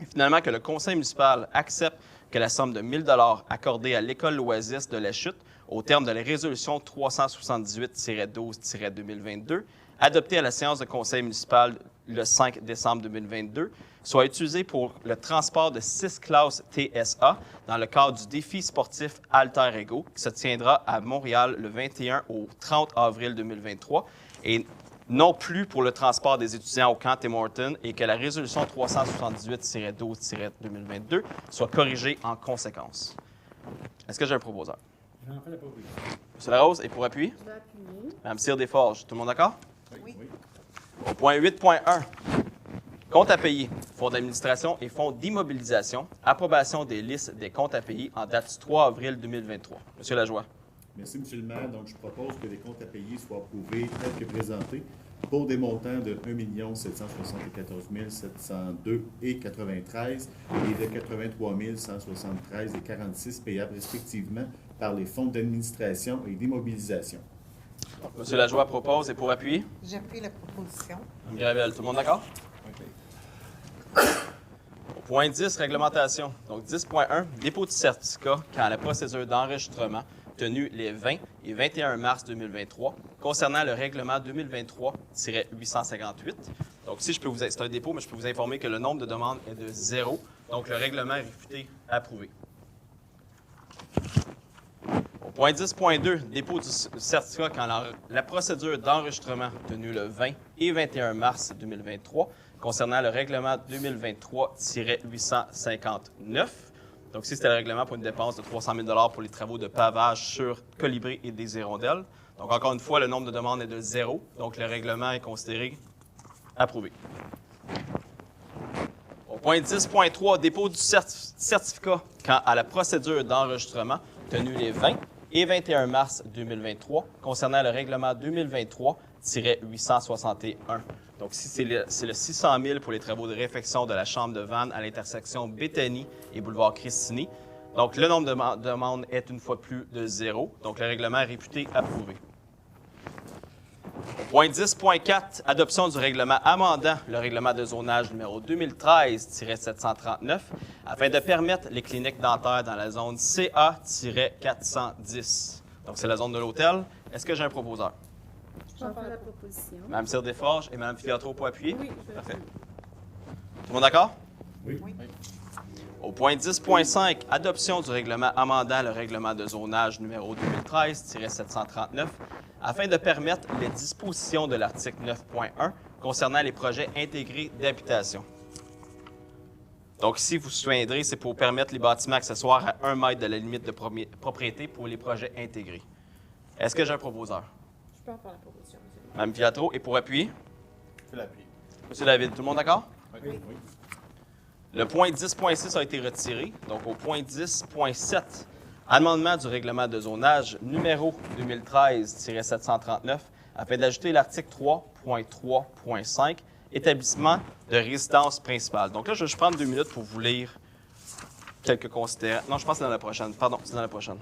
Et finalement, que le conseil municipal accepte que la somme de 1 000 $ accordée à l'École L'Oasis de la Chute au terme de la résolution 378-12-2022, adoptée à la séance de conseil municipal le 5 décembre 2022, soit utilisée pour le transport de 6 classes TSA dans le cadre du défi sportif Alter Ego qui se tiendra à Montréal le 21 au 30 avril 2023 et non plus pour le transport des étudiants au camp Tim Hortons et que la résolution 378-12-2022 soit corrigée en conséquence. Est-ce que j'ai un proposeur? J'en fais la proposition. M. Larose, et pour appuyer? Je vais appuyer. Mme Cyr Desforges, tout le monde d'accord? Oui. Au point 8.1, Comptes à payer, fonds d'administration et fonds d'immobilisation. Approbation des listes des comptes à payer en date du 3 avril 2023. Monsieur Lajoie. Merci, M. le maire. Donc, je propose que les comptes à payer soient approuvés tels que présentés pour des montants de 1 774 702,93 et de 83 173,46 payables respectivement par les fonds d'administration et d'immobilisation. Monsieur Lajoie propose et pour appuyer. J'appuie la proposition. Mme Gravel, tout le monde d'accord? Au point 10, réglementation. Donc 10.1, dépôt de certificat quand la procédure d'enregistrement tenue les 20 et 21 mars 2023 concernant le règlement 2023-858. Donc si je peux vous... C'est un dépôt, mais je peux vous informer que le nombre de demandes est de 0. Donc le règlement est réputé approuvé. Au point 10.2, dépôt du certificat quand la procédure d'enregistrement tenue le 20 et 21 mars 2023 concernant le règlement 2023-859. Donc, si c'était le règlement pour une dépense de 300 000 pour les travaux de pavage sur Colibri et des Hirondelles. Donc, encore une fois, le nombre de demandes est de 0. Donc, le règlement est considéré approuvé. Au point 10.3, dépôt du certificat quand à la procédure d'enregistrement tenue les 20 et 21 mars 2023 concernant le règlement 2023-861. Donc, si c'est le 600 000 pour les travaux de réfection de la chambre de vannes à l'intersection Béthanie et boulevard Christini. Donc, le nombre de demandes est une fois plus de 0. Donc, le règlement est réputé approuvé. Point 10.4, adoption du règlement amendant le règlement de zonage numéro 2013-739 afin de permettre les cliniques dentaires dans la zone CA-410. Donc, c'est la zone de l'hôtel. Est-ce que j'ai un proposeur? Je vais faire la proposition. Mme Cyr-Desforges et Mme Filiatro pour appuyer? Oui. Parfait. Tout le monde d'accord? Oui. Au point 10.5, adoption du règlement amendant le règlement de zonage numéro 2013-739 afin de permettre les dispositions de l'article 9.1 concernant les projets intégrés d'habitation. Donc, si vous vous souviendrez, c'est pour permettre les bâtiments accessoires à 1 mètre de la limite de propriété pour les projets intégrés. Est-ce que j'ai un proposeur? Je peux en faire la proposition, monsieur. Mme Filiatro, et pour appuyer? Je l'appuie. Monsieur David, tout le monde d'accord? Oui. Le point 10.6 a été retiré. Donc, au point 10.7, amendement du règlement de zonage numéro 2013-739 afin d'ajouter l'article 3.3.5, établissement de résidence principale. Donc là, je vais juste prendre 2 minutes pour vous lire quelques considérations. Non, je pense que c'est dans la prochaine. Pardon, c'est dans la prochaine.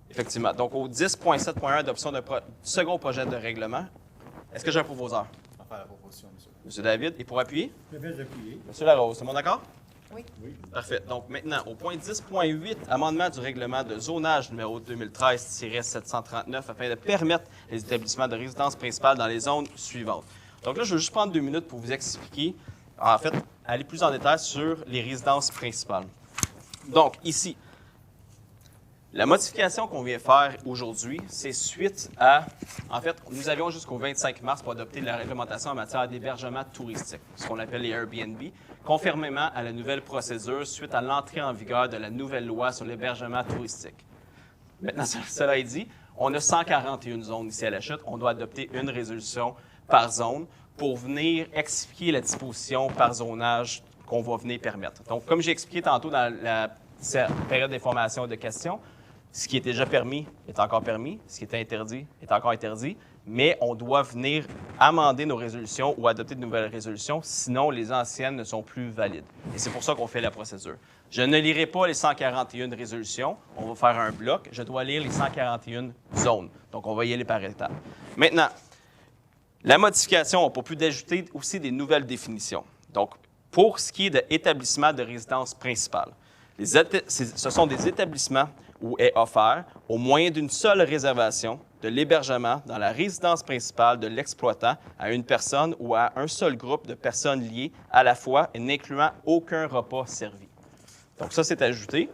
Effectivement. Donc, au 10.7.1, adoption du second projet de règlement. Est-ce que j'ai un proposeur? Je vais faire la proposition, monsieur. Monsieur David, et pour appuyer? Je vais appuyer. Monsieur Larose, tout le monde d'accord? Oui. Parfait. Donc, maintenant, au point 10.8, amendement du règlement de zonage numéro 2013-739 afin de permettre les établissements de résidence principale dans les zones suivantes. Donc là, je vais juste prendre 2 minutes pour vous expliquer, en fait, aller plus en détail sur les résidences principales. Donc, ici, la modification qu'on vient faire aujourd'hui, c'est suite à... En fait, nous avions jusqu'au 25 mars pour adopter la réglementation en matière d'hébergement touristique, ce qu'on appelle les Airbnb, conformément à la nouvelle procédure suite à l'entrée en vigueur de la nouvelle loi sur l'hébergement touristique. Maintenant, cela est dit, on a 141 zones ici à la Chute. On doit adopter une résolution par zone pour venir expliquer la disposition par zonage qu'on va venir permettre. Donc, comme j'ai expliqué tantôt dans la période d'information et de questions, ce qui est déjà permis est encore permis, ce qui est interdit est encore interdit, mais on doit venir amender nos résolutions ou adopter de nouvelles résolutions, sinon les anciennes ne sont plus valides. Et c'est pour ça qu'on fait la procédure. Je ne lirai pas les 141 résolutions, on va faire un bloc, je dois lire les 141 zones. Donc, on va y aller par étapes. Maintenant, la modification a pour but d'ajouter aussi des nouvelles définitions. Donc, pour ce qui est d'établissement de résidence principale, ce sont des établissements où est offert, au moyen d'une seule réservation, de l'hébergement dans la résidence principale de l'exploitant à une personne ou à un seul groupe de personnes liées à la fois et n'incluant aucun repas servi. Donc ça, c'est ajouté.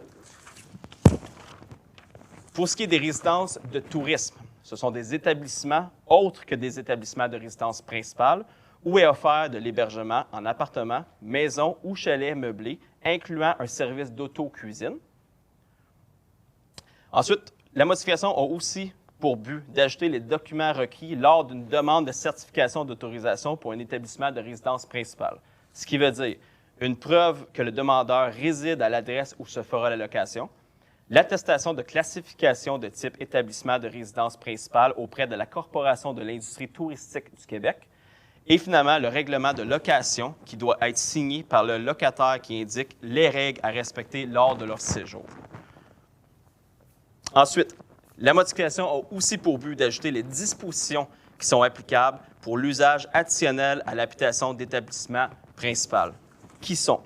Pour ce qui est des résidences de tourisme, ce sont des établissements autres que des établissements de résidence principale où est offert de l'hébergement en appartement, maison ou chalet meublé, incluant un service d'auto-cuisine. Ensuite, la modification a aussi pour but d'ajouter les documents requis lors d'une demande de certification d'autorisation pour un établissement de résidence principale. Ce qui veut dire une preuve que le demandeur réside à l'adresse où se fera la location, l'attestation de classification de type établissement de résidence principale auprès de la Corporation de l'industrie touristique du Québec, et finalement, le règlement de location qui doit être signé par le locataire qui indique les règles à respecter lors de leur séjour. Ensuite, la modification a aussi pour but d'ajouter les dispositions qui sont applicables pour l'usage additionnel à l'habitation d'établissement principal, qui sont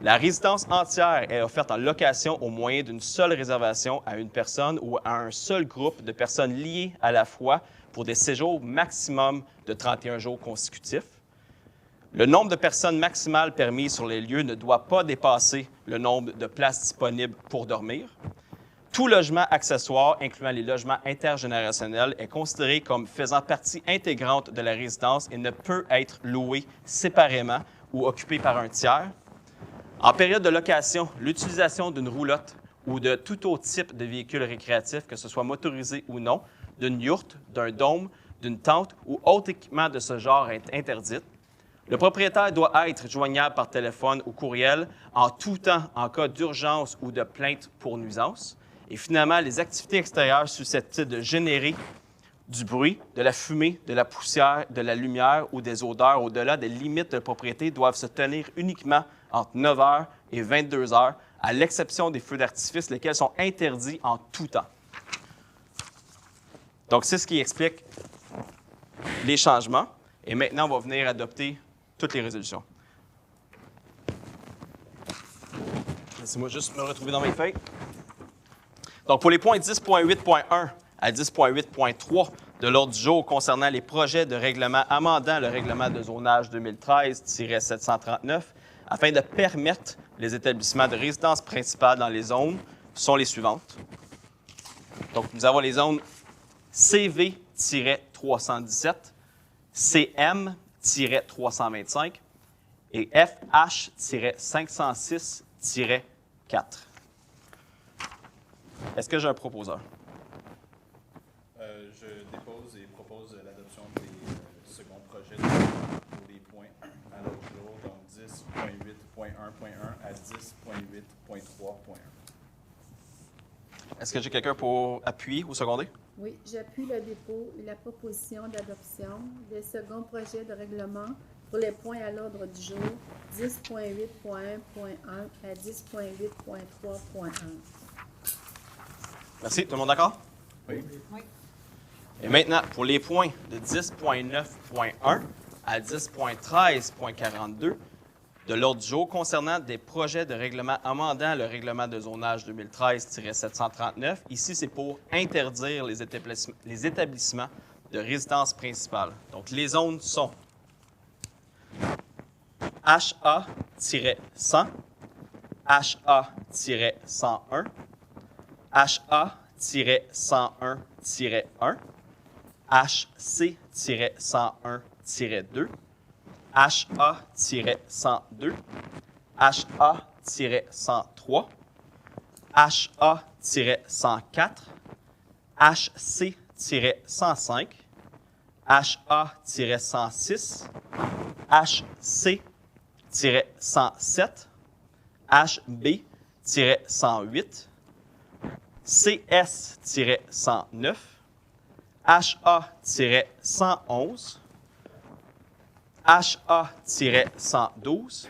la résidence entière est offerte en location au moyen d'une seule réservation à une personne ou à un seul groupe de personnes liées à la fois pour des séjours maximum de 31 jours consécutifs. Le nombre de personnes maximales permises sur les lieux ne doit pas dépasser le nombre de places disponibles pour dormir. Tout logement accessoire, incluant les logements intergénérationnels, est considéré comme faisant partie intégrante de la résidence et ne peut être loué séparément ou occupé par un tiers. En période de location, l'utilisation d'une roulotte ou de tout autre type de véhicule récréatif, que ce soit motorisé ou non, d'une yourte, d'un dôme, d'une tente ou autre équipement de ce genre est interdite. Le propriétaire doit être joignable par téléphone ou courriel en tout temps en cas d'urgence ou de plainte pour nuisance. Et finalement, les activités extérieures susceptibles de générer du bruit, de la fumée, de la poussière, de la lumière ou des odeurs au-delà des limites de propriété doivent se tenir uniquement entre 9 h et 22 h, à l'exception des feux d'artifice, lesquels sont interdits en tout temps. Donc, c'est ce qui explique les changements. Et maintenant, on va venir adopter toutes les résolutions. Laissez-moi juste me retrouver dans mes feuilles. Donc, pour les points 10.8.1 à 10.8.3 de l'ordre du jour concernant les projets de règlement amendant le règlement de zonage 2013-739, afin de permettre les établissements de résidence principale dans les zones, sont les suivantes. Donc, nous avons les zones CV-317, CM-325 et FH-506-4. Est-ce que j'ai un proposeur? Je dépose et propose l'adoption des seconds projets pour les points à l'ordre du jour, donc 10.8.1.1 à 10.8.3.1. Est-ce que j'ai quelqu'un pour appuyer ou seconder? Oui, j'appuie le dépôt et la proposition d'adoption des seconds projets de règlement pour les points à l'ordre du jour 10.8.1.1 à 10.8.3.1. Merci. Tout le monde d'accord? Oui. Et maintenant, pour les points de 10.9.1 à 10.13.42 de l'ordre du jour concernant des projets de règlement amendant le règlement de zonage 2013-739, ici, c'est pour interdire les établissements de résidence principale. Donc, les zones sont HA-100, HA-101, HA-101-1, HC-101-2, HA-102, HA-103, HA-104, HC-105, HA-106, HC-107, HB-108, CS-109, HA-111, HA-112,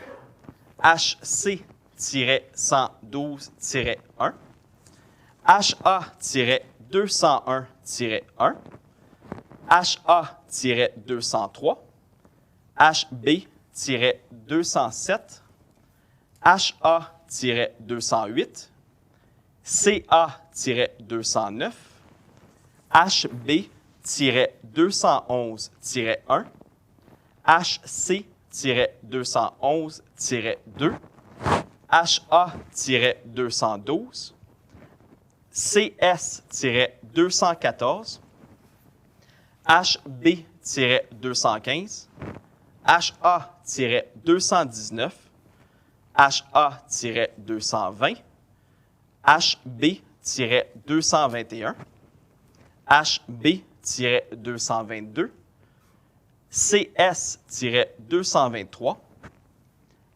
HC-112-1, HA-201-1, HA-203, HB-207, HA-208, CA-209, HB-211-1, HC-211-2, HA-212, CS-214, HB-215, HA-219, HA-220, HB-221, HB-222, CS-223,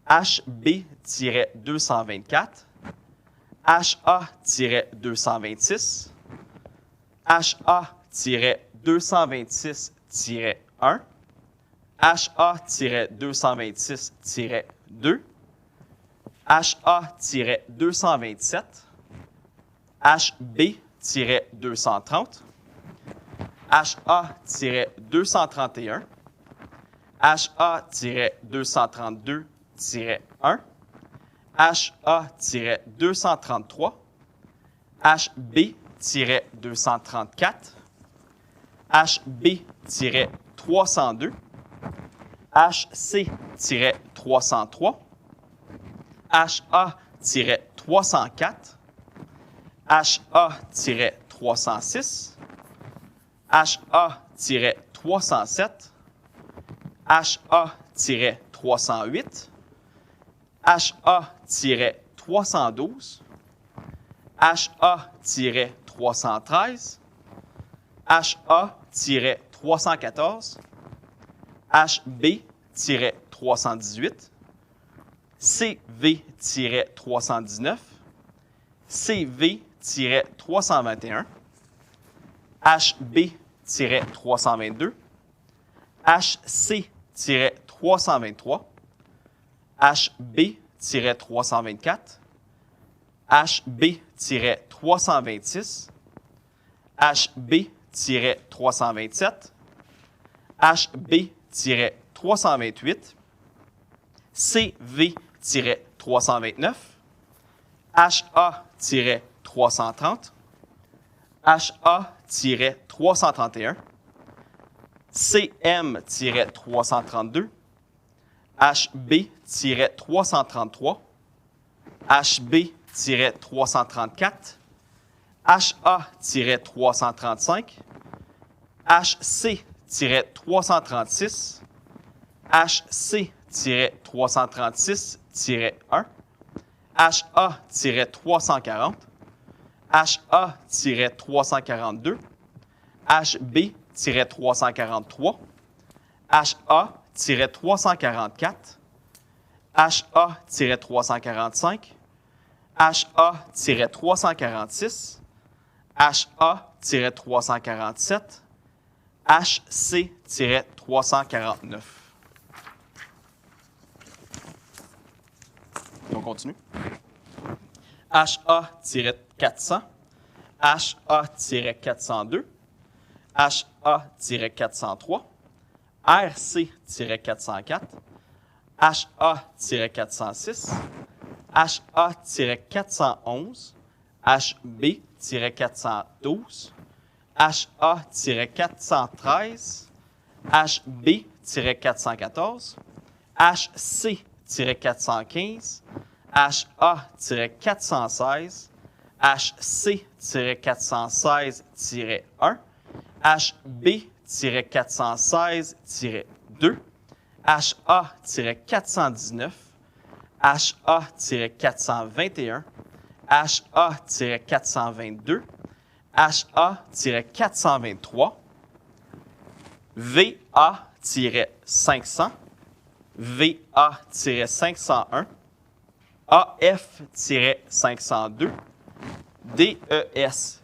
HB-224, HA-226, HA-226-1, HA-226-2, HA-227, HB-230, HA-231, HA-232-1, HA-233, HB-234, HB-302, HC-303, HA-304, HA-306, HA-307, HA-308, HA-312, HA-313, HA-314, HB-318, CV-319, CV-321, HB-322, HC-323, HB-324, HB-326, HB-327, HB-328, CV-329, HA-330, HA-331, CM-332, HB-333, HB-334, HA-335, HC-336, HC-336-1, HA-340, HA-342, HB-343, HA-344, HA-345, HA-346, HA-347, HC-349. On continue. HA-400, HA-402, HA-403, RC-404, HA-406, HA-411, HB-412, HA-413, HB-414, HC-415, HA-416, HC-416-1, HB-416-2, HA-419, HA-421, HA-422, HA-423, VA-500, VA-501,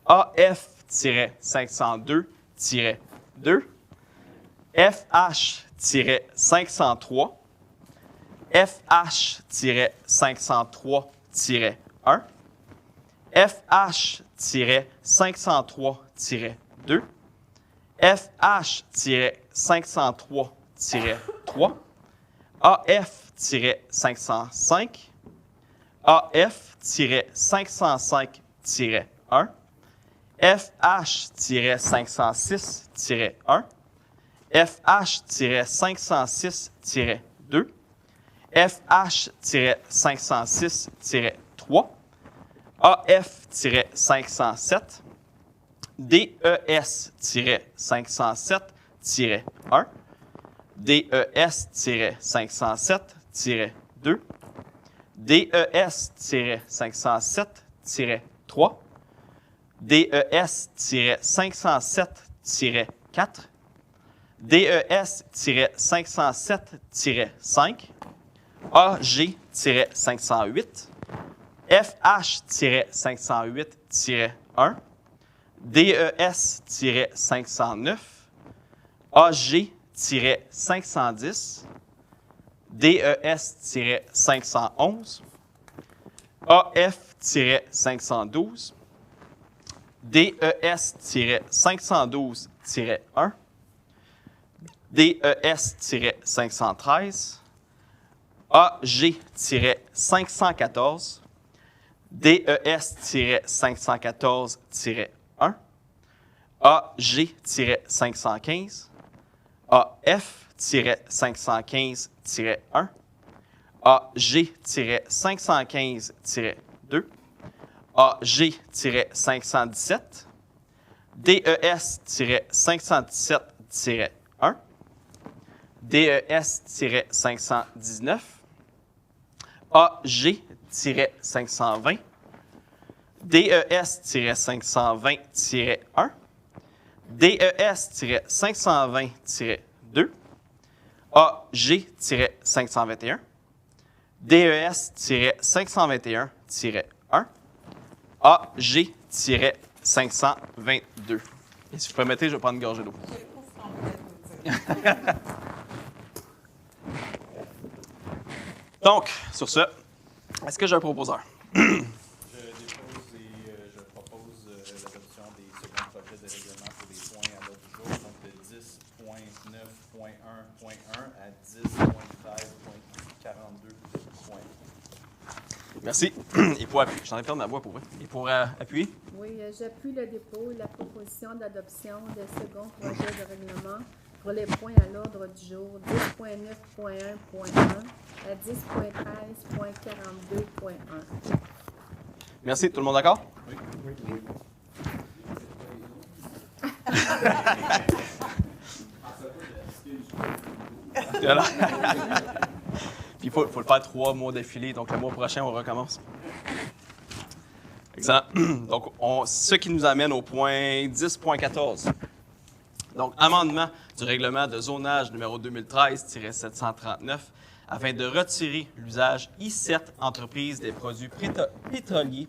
AF-502, DES-502-1, AF-502-2, FH-503, FH-503-1, FH-503-2, FH-503-3, AF-505, AF-505-1, FH-506-1, FH-506-2, FH-506-3, AF-507, DES-507-1, DES-507-2, DES-507-3, DES-507-3, DES-507-4, DES-507-5, AG-508, FH-508-1, DES-509, AG-510, DES-511, AF-512, DES-512-1, DES-513, AG-514, DES-514-1, AG-515, AF-515-1, AG-515-2, AG-517, DES-517-1, DES-519, AG-520, DES-520-1, DES-520-2, AG-521, DES-521-1, AG-522. Et si vous permettez, je vais prendre une gorgée d'eau. Donc, sur ce, est-ce que j'ai un proposeur? Je propose l'adoption des seconds projets de règlement pour les points à l'ordre du jour, donc de 10.9.1.1 à 10.13.42. Merci. Et pour appuyer, j'en ai perdu ma voix pour vrai. Et pour appuyer? Oui, j'appuie le dépôt et la proposition d'adoption des seconds projets de règlement pour les points à l'ordre du jour 10.9.1.1 à 10.13.42.1. Merci. Tout le monde d'accord? Oui. Voilà. Puis il faut le faire 3 mois d'affilée. Donc, le mois prochain, on recommence. Excellent. Donc, ce qui nous amène au point 10.14. Donc, amendement du règlement de zonage numéro 2013-739 afin de retirer l'usage I7 entreprise des produits pétroliers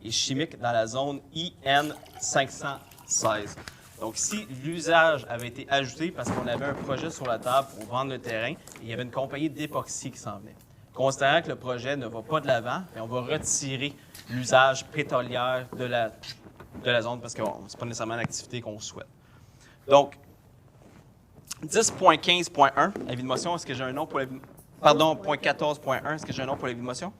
et chimiques dans la zone IN 516. Donc, ici, l'usage avait été ajouté parce qu'on avait un projet sur la table pour vendre le terrain et il y avait une compagnie d'époxy qui s'en venait. Considérant que le projet ne va pas de l'avant, on va retirer l'usage pétrolière de la zone parce que ce n'est pas nécessairement l'activité qu'on souhaite. Donc, 10.15.1, avis de motion, est-ce que j'ai un nom pour l'avis de... Pardon, point 14.1, est-ce que j'ai un nom pour l'avis de motion?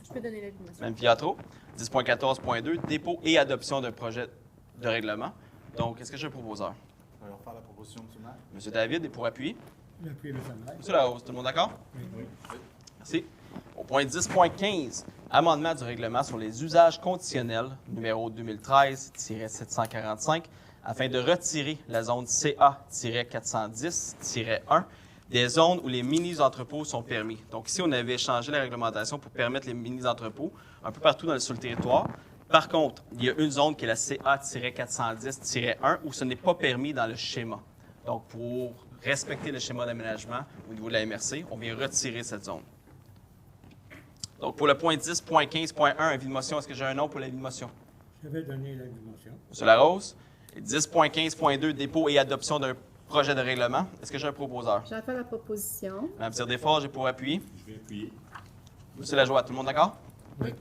Je peux donner l'avis de motion. Mme Piatro. 10.14.2, dépôt et adoption d'un projet de règlement. Donc, est-ce que j'ai un proposeur? On va faire la proposition de maire. M. David, et pour appuyer? J'appuie M. Larose. M. Larose, tout le monde d'accord? Oui. Merci. Au point 10.15, amendement du règlement sur les usages conditionnels, numéro 2013-745, afin de retirer la zone CA-410-1 des zones où les mini-entrepôts sont permis. Donc ici, on avait changé la réglementation pour permettre les mini-entrepôts un peu partout sur le territoire. Par contre, il y a une zone qui est la CA-410-1 où ce n'est pas permis dans le schéma. Donc, pour respecter le schéma d'aménagement au niveau de la MRC, on vient retirer cette zone. Donc, pour le point 10.15.1, avis de motion, est-ce que j'ai un nom pour l'avis de motion? Je vais donner l'avis de motion. M. Larose. 10.15.2, dépôt et adoption d'un projet de règlement. Est-ce que j'ai un proposeur? J'en fais la proposition. Mme Tire-Desforges, j'ai pour appuyer. Je vais appuyer. M. Lajoie, tout le monde d'accord? Oui.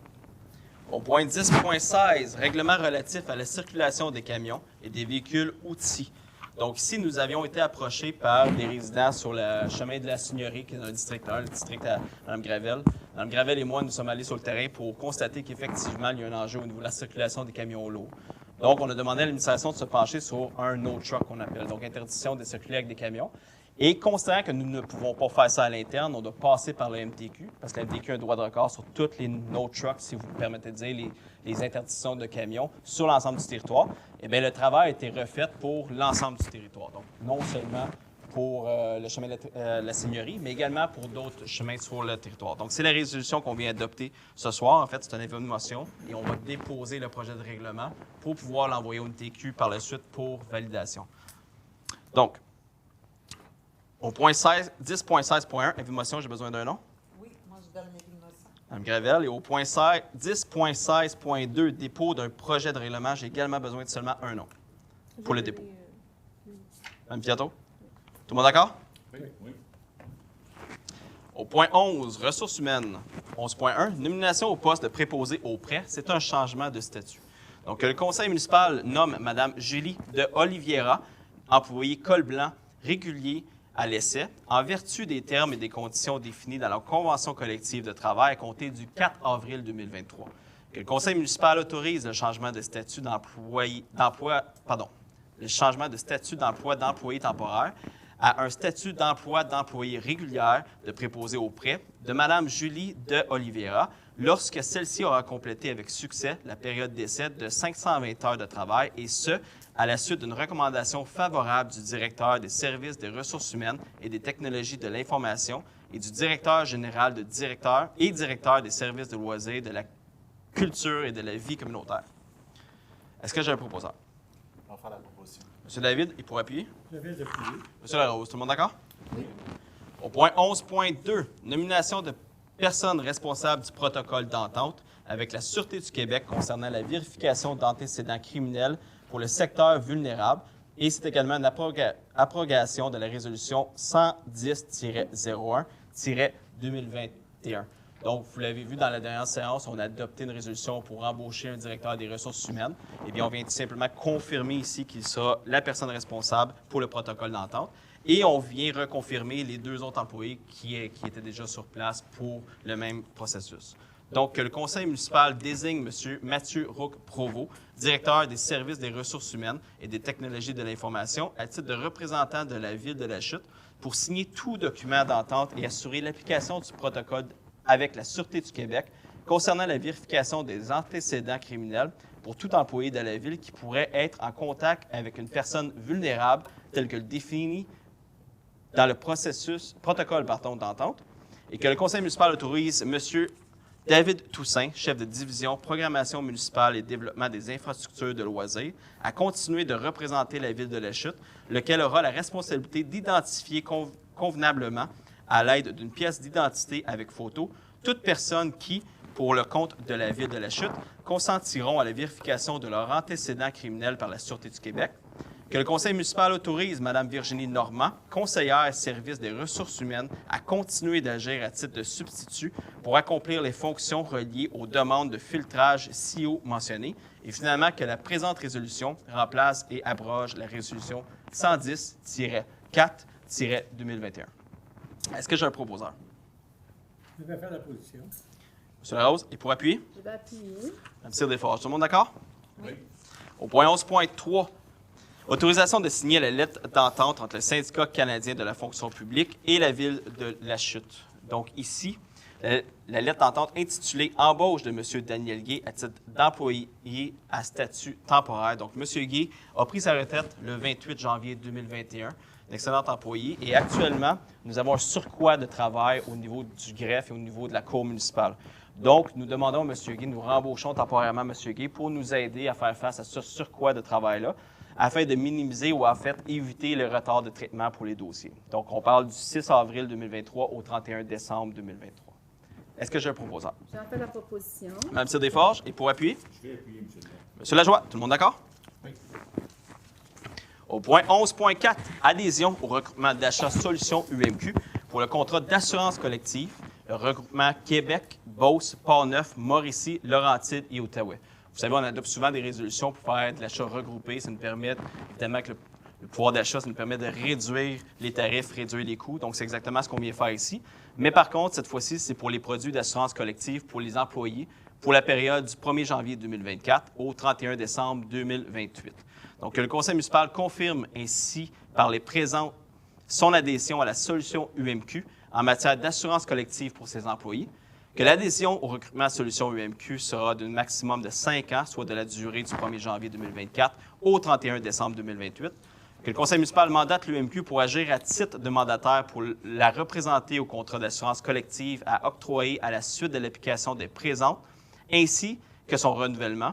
Au point 10.16, règlement relatif à la circulation des camions et des véhicules outils. Donc ici, nous avions été approchés par des résidents sur le chemin de la Signorie, qui est dans le district 1, le district à Mme Gravel. Mme Gravel et moi, nous sommes allés sur le terrain pour constater qu'effectivement, il y a un enjeu au niveau de la circulation des camions lourds. Donc, on a demandé à l'administration de se pencher sur un no truck qu'on appelle, donc interdiction de circuler avec des camions. Et considérant que nous ne pouvons pas faire ça à l'interne, on doit passer par le MTQ, parce que le MTQ a un droit de record sur toutes les no trucks, si vous me permettez de dire, les interdictions de camions sur l'ensemble du territoire. Eh bien, le travail a été refait pour l'ensemble du territoire. Donc, non seulement pour le chemin de la Seigneurie, mais également pour d'autres chemins sur le territoire. Donc, c'est la résolution qu'on vient adopter ce soir. En fait, c'est une évaluation et on va déposer le projet de règlement pour pouvoir l'envoyer au NTQ par la suite pour validation. Donc, au point 10.16.1, évaluation, j'ai besoin d'un nom. Oui, moi je donne l'évaluation. Mme Gravel. Et au point 10.16.2, dépôt d'un projet de règlement, j'ai également besoin de seulement un nom pour le dépôt. Mme Piato? Tout le monde d'accord? Oui. Au point 11, ressources humaines. 11.1, nomination au poste de préposé au prêt. C'est un changement de statut. Donc, le conseil municipal nomme Mme Julie de Oliveira, employée col blanc régulier à l'essai, en vertu des termes et des conditions définis dans la convention collective de travail à compter du 4 avril 2023. Que le conseil municipal autorise le changement de statut d'employé d'employé temporaire à un statut d'emploi d'employé régulière de préposé au prêt de Mme Julie de Oliveira lorsque celle-ci aura complété avec succès la période d'essai de 520 heures de travail et ce, à la suite d'une recommandation favorable du directeur des services des ressources humaines et des technologies de l'information et du directeur général de directeur des services de loisirs, de la culture et de la vie communautaire. Est-ce que j'ai un proposeur? On va faire la proposition. M. David, il pourrait appuyer? Je vais appuyer. M. Larose, tout le monde d'accord? Oui. Au point 11.2, nomination de personnes responsables du protocole d'entente avec la Sûreté du Québec concernant la vérification d'antécédents criminels pour le secteur vulnérable et c'est également une abrogation de la résolution 110-01-2021. Donc, vous l'avez vu dans la dernière séance, on a adopté une résolution pour embaucher un directeur des ressources humaines. Eh bien, on vient tout simplement confirmer ici qu'il sera la personne responsable pour le protocole d'entente. Et on vient reconfirmer les deux autres employés qui étaient déjà sur place pour le même processus. Donc, que le conseil municipal désigne M. Mathieu Roque-Provost, directeur des services des ressources humaines et des technologies de l'information, à titre de représentant de la Ville de la Chute, pour signer tout document d'entente et assurer l'application du protocole avec la Sûreté du Québec concernant la vérification des antécédents criminels pour tout employé de la Ville qui pourrait être en contact avec une personne vulnérable tel que le définit dans le protocole d'entente, et que le conseil municipal autorise M. David Toussaint, chef de division programmation municipale et développement des infrastructures de loisirs, à continuer de représenter la Ville de la Chute, lequel aura la responsabilité d'identifier convenablement, à l'aide d'une pièce d'identité avec photo, toute personne qui, pour le compte de la Ville de la Chute, consentiront à la vérification de leur antécédent criminel par la Sûreté du Québec, que le conseil municipal autorise Mme Virginie Normand, conseillère service des ressources humaines, à continuer d'agir à titre de substitut pour accomplir les fonctions reliées aux demandes de filtrage ci-haut mentionnées, et finalement que la présente résolution remplace et abroge la résolution 110-4-2021. Est-ce que j'ai un proposeur? Je vais faire la position. M. Larose, et pour appuyer? Je vais appuyer. Mme Cyr-Desforges, tout le monde d'accord? Oui. Au point 11.3, autorisation de signer la lettre d'entente entre le syndicat canadien de la fonction publique et la Ville de la Chute. Donc ici, la lettre d'entente intitulée « Embauche de M. Daniel Gay à titre d'employé à statut temporaire ». Donc, M. Gay a pris sa retraite le 28 janvier 2021, un excellent employé, et actuellement, nous avons un surcroît de travail au niveau du greffe et au niveau de la cour municipale. Donc, nous demandons à M. Gay, nous rembauchons temporairement M. Gay pour nous aider à faire face à ce surcroît de travail-là, afin de minimiser ou en fait éviter le retard de traitement pour les dossiers. Donc, on parle du 6 avril 2023 au 31 décembre 2023. Est-ce que j'ai un proposeur? J'en fais la proposition. Mme Cyr-Desforges, et pour appuyer? Je vais appuyer, M. le maire. M. Lajoie, tout le monde d'accord? Oui. Au point 11.4, adhésion au regroupement d'achat Solutions UMQ pour le contrat d'assurance collective, le regroupement Québec, Beauce, Port-Neuf, Mauricie, Laurentides et Outaouais. Vous savez, on adopte souvent des résolutions pour faire de l'achat regroupé. Ça nous permet, évidemment, que le pouvoir d'achat, ça nous permet de réduire les tarifs, réduire les coûts. Donc, c'est exactement ce qu'on vient faire ici. Mais par contre, cette fois-ci, c'est pour les produits d'assurance collective pour les employés pour la période du 1er janvier 2024 au 31 décembre 2028. Donc, le conseil municipal confirme ainsi par les présents son adhésion à la solution UMQ en matière d'assurance collective pour ses employés, que l'adhésion au recrutement Solutions UMQ sera d'un maximum de 5 ans, soit de la durée du 1er janvier 2024 au 31 décembre 2028, Que le conseil municipal mandate l'UMQ pour agir à titre de mandataire pour la représenter au contrat d'assurance collective à octroyer à la suite de l'application des présentes, ainsi que son renouvellement.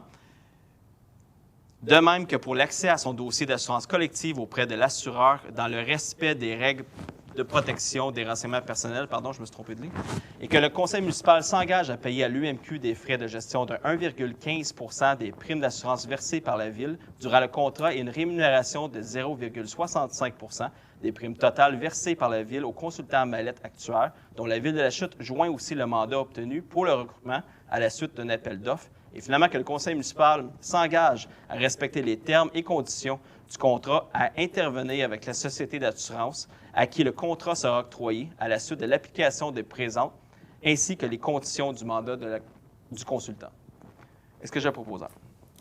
De même que pour l'accès à son dossier d'assurance collective auprès de l'assureur dans le respect des règles de protection des renseignements personnels, je me suis trompé de ligne, et que le conseil municipal s'engage à payer à l'UMQ des frais de gestion de 1,15 % des primes d'assurance versées par la Ville durant le contrat et une rémunération de 0,65 % des primes totales versées par la Ville au consultant mallette actuaire, dont la Ville de la Chute joint aussi le mandat obtenu pour le recrutement à la suite d'un appel d'offres, et finalement que le conseil municipal s'engage à respecter les termes et conditions du contrat, à intervenir avec la société d'assurance à qui le contrat sera octroyé à la suite de l'application des présentes, ainsi que les conditions du mandat du consultant. Est-ce que j'ai un proposeur?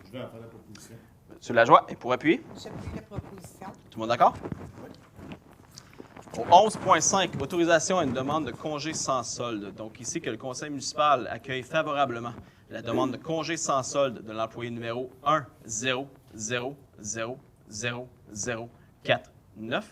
Je vais en faire la proposition. M. Lajoie, et pour appuyer? J'appuie la proposition. Tout le monde d'accord? Au 11.5, autorisation à une demande de congé sans solde. Donc ici, que le conseil municipal accueille favorablement la demande de congé sans solde de l'employé numéro 100000049,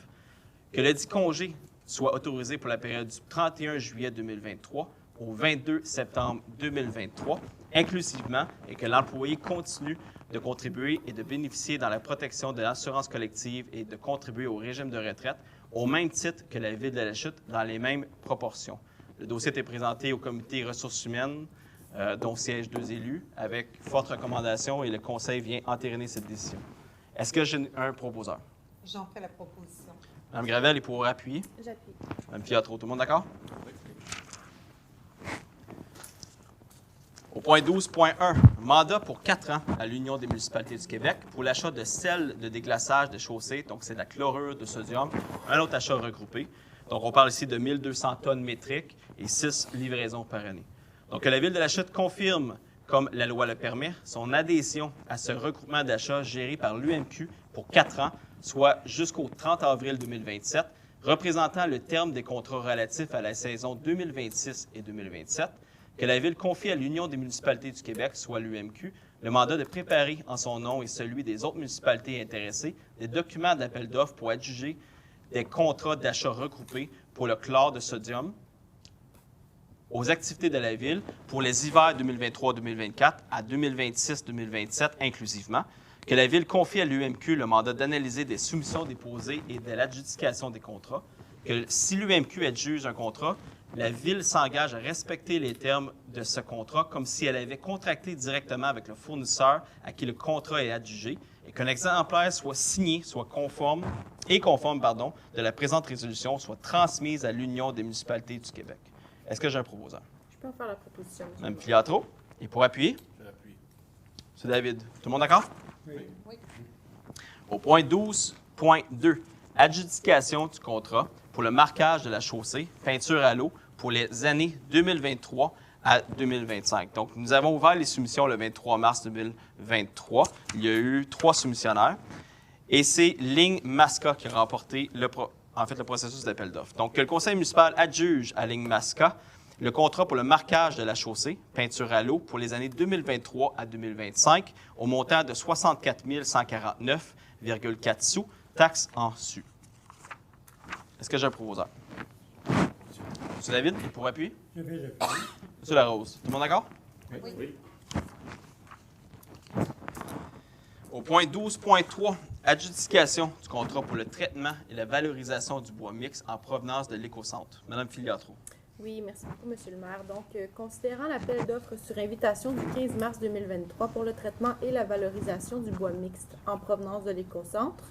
que le dit congé soit autorisé pour la période du 31 juillet 2023 au 22 septembre 2023, inclusivement, et que l'employé continue de contribuer et de bénéficier dans la protection de l'assurance collective et de contribuer au régime de retraite au même titre que la Ville de la Chute dans les mêmes proportions. Le dossier est présenté au comité ressources humaines, dont siègent 2 élus, avec forte recommandation, et le conseil vient entériner cette décision. Est-ce que j'ai un proposeur? J'en fais la proposition. Mme Gravel est pour appuyer. J'appuie. Mme Fiatro, tout le monde d'accord? Au point 12.1, mandat pour 4 ans à l'Union des municipalités du Québec pour l'achat de sel de déglaçage de chaussées, donc c'est de la chlorure de sodium, un autre achat regroupé. Donc on parle ici de 1200 tonnes métriques et 6 livraisons par année. Donc la Ville de la Chute confirme, comme la loi le permet, son adhésion à ce regroupement d'achats géré par l'UMQ pour 4 ans, soit jusqu'au 30 avril 2027, représentant le terme des contrats relatifs à la saison 2026 et 2027, que la Ville confie à l'Union des municipalités du Québec, soit l'UMQ, le mandat de préparer en son nom et celui des autres municipalités intéressées des documents d'appel d'offres pour adjuger des contrats d'achat regroupés pour le chlore de sodium aux activités de la Ville pour les hivers 2023-2024 à 2026-2027 inclusivement, que la Ville confie à l'UMQ le mandat d'analyser des soumissions déposées et de l'adjudication des contrats, que si l'UMQ adjuge un contrat, la Ville s'engage à respecter les termes de ce contrat comme si elle avait contracté directement avec le fournisseur à qui le contrat est adjugé et qu'un exemplaire soit signé, soit conforme de la présente résolution, soit transmise à l'Union des municipalités du Québec. Est-ce que j'ai un proposeur? Je peux en faire la proposition. Mme Filiatro. Et pour appuyer? J'appuie. M. David. Tout le monde d'accord? Oui. Au point 12.2, adjudication du contrat pour le marquage de la chaussée, peinture à l'eau, pour les années 2023 à 2025. Donc, nous avons ouvert les soumissions le 23 mars 2023. Il y a eu 3 soumissionnaires. Et c'est Ligne Masca qui a remporté le processus d'appel d'offres. Donc, que le conseil municipal adjuge à Ligne Masca le contrat pour le marquage de la chaussée, peinture à l'eau, pour les années 2023 à 2025, au montant de 64 149,4 sous, taxes en su. Est-ce que j'ai un proposeur? M. David, pour appuyer? Je vais appuyer. M. Larose, tout le monde d'accord? Oui. Au point 12.3, adjudication du contrat pour le traitement et la valorisation du bois mixte en provenance de l'Écocentre. Mme Filiatro. Oui, merci beaucoup, M. le maire. Donc, considérant l'appel d'offres sur invitation du 15 mars 2023 pour le traitement et la valorisation du bois mixte en provenance de l'Écocentre,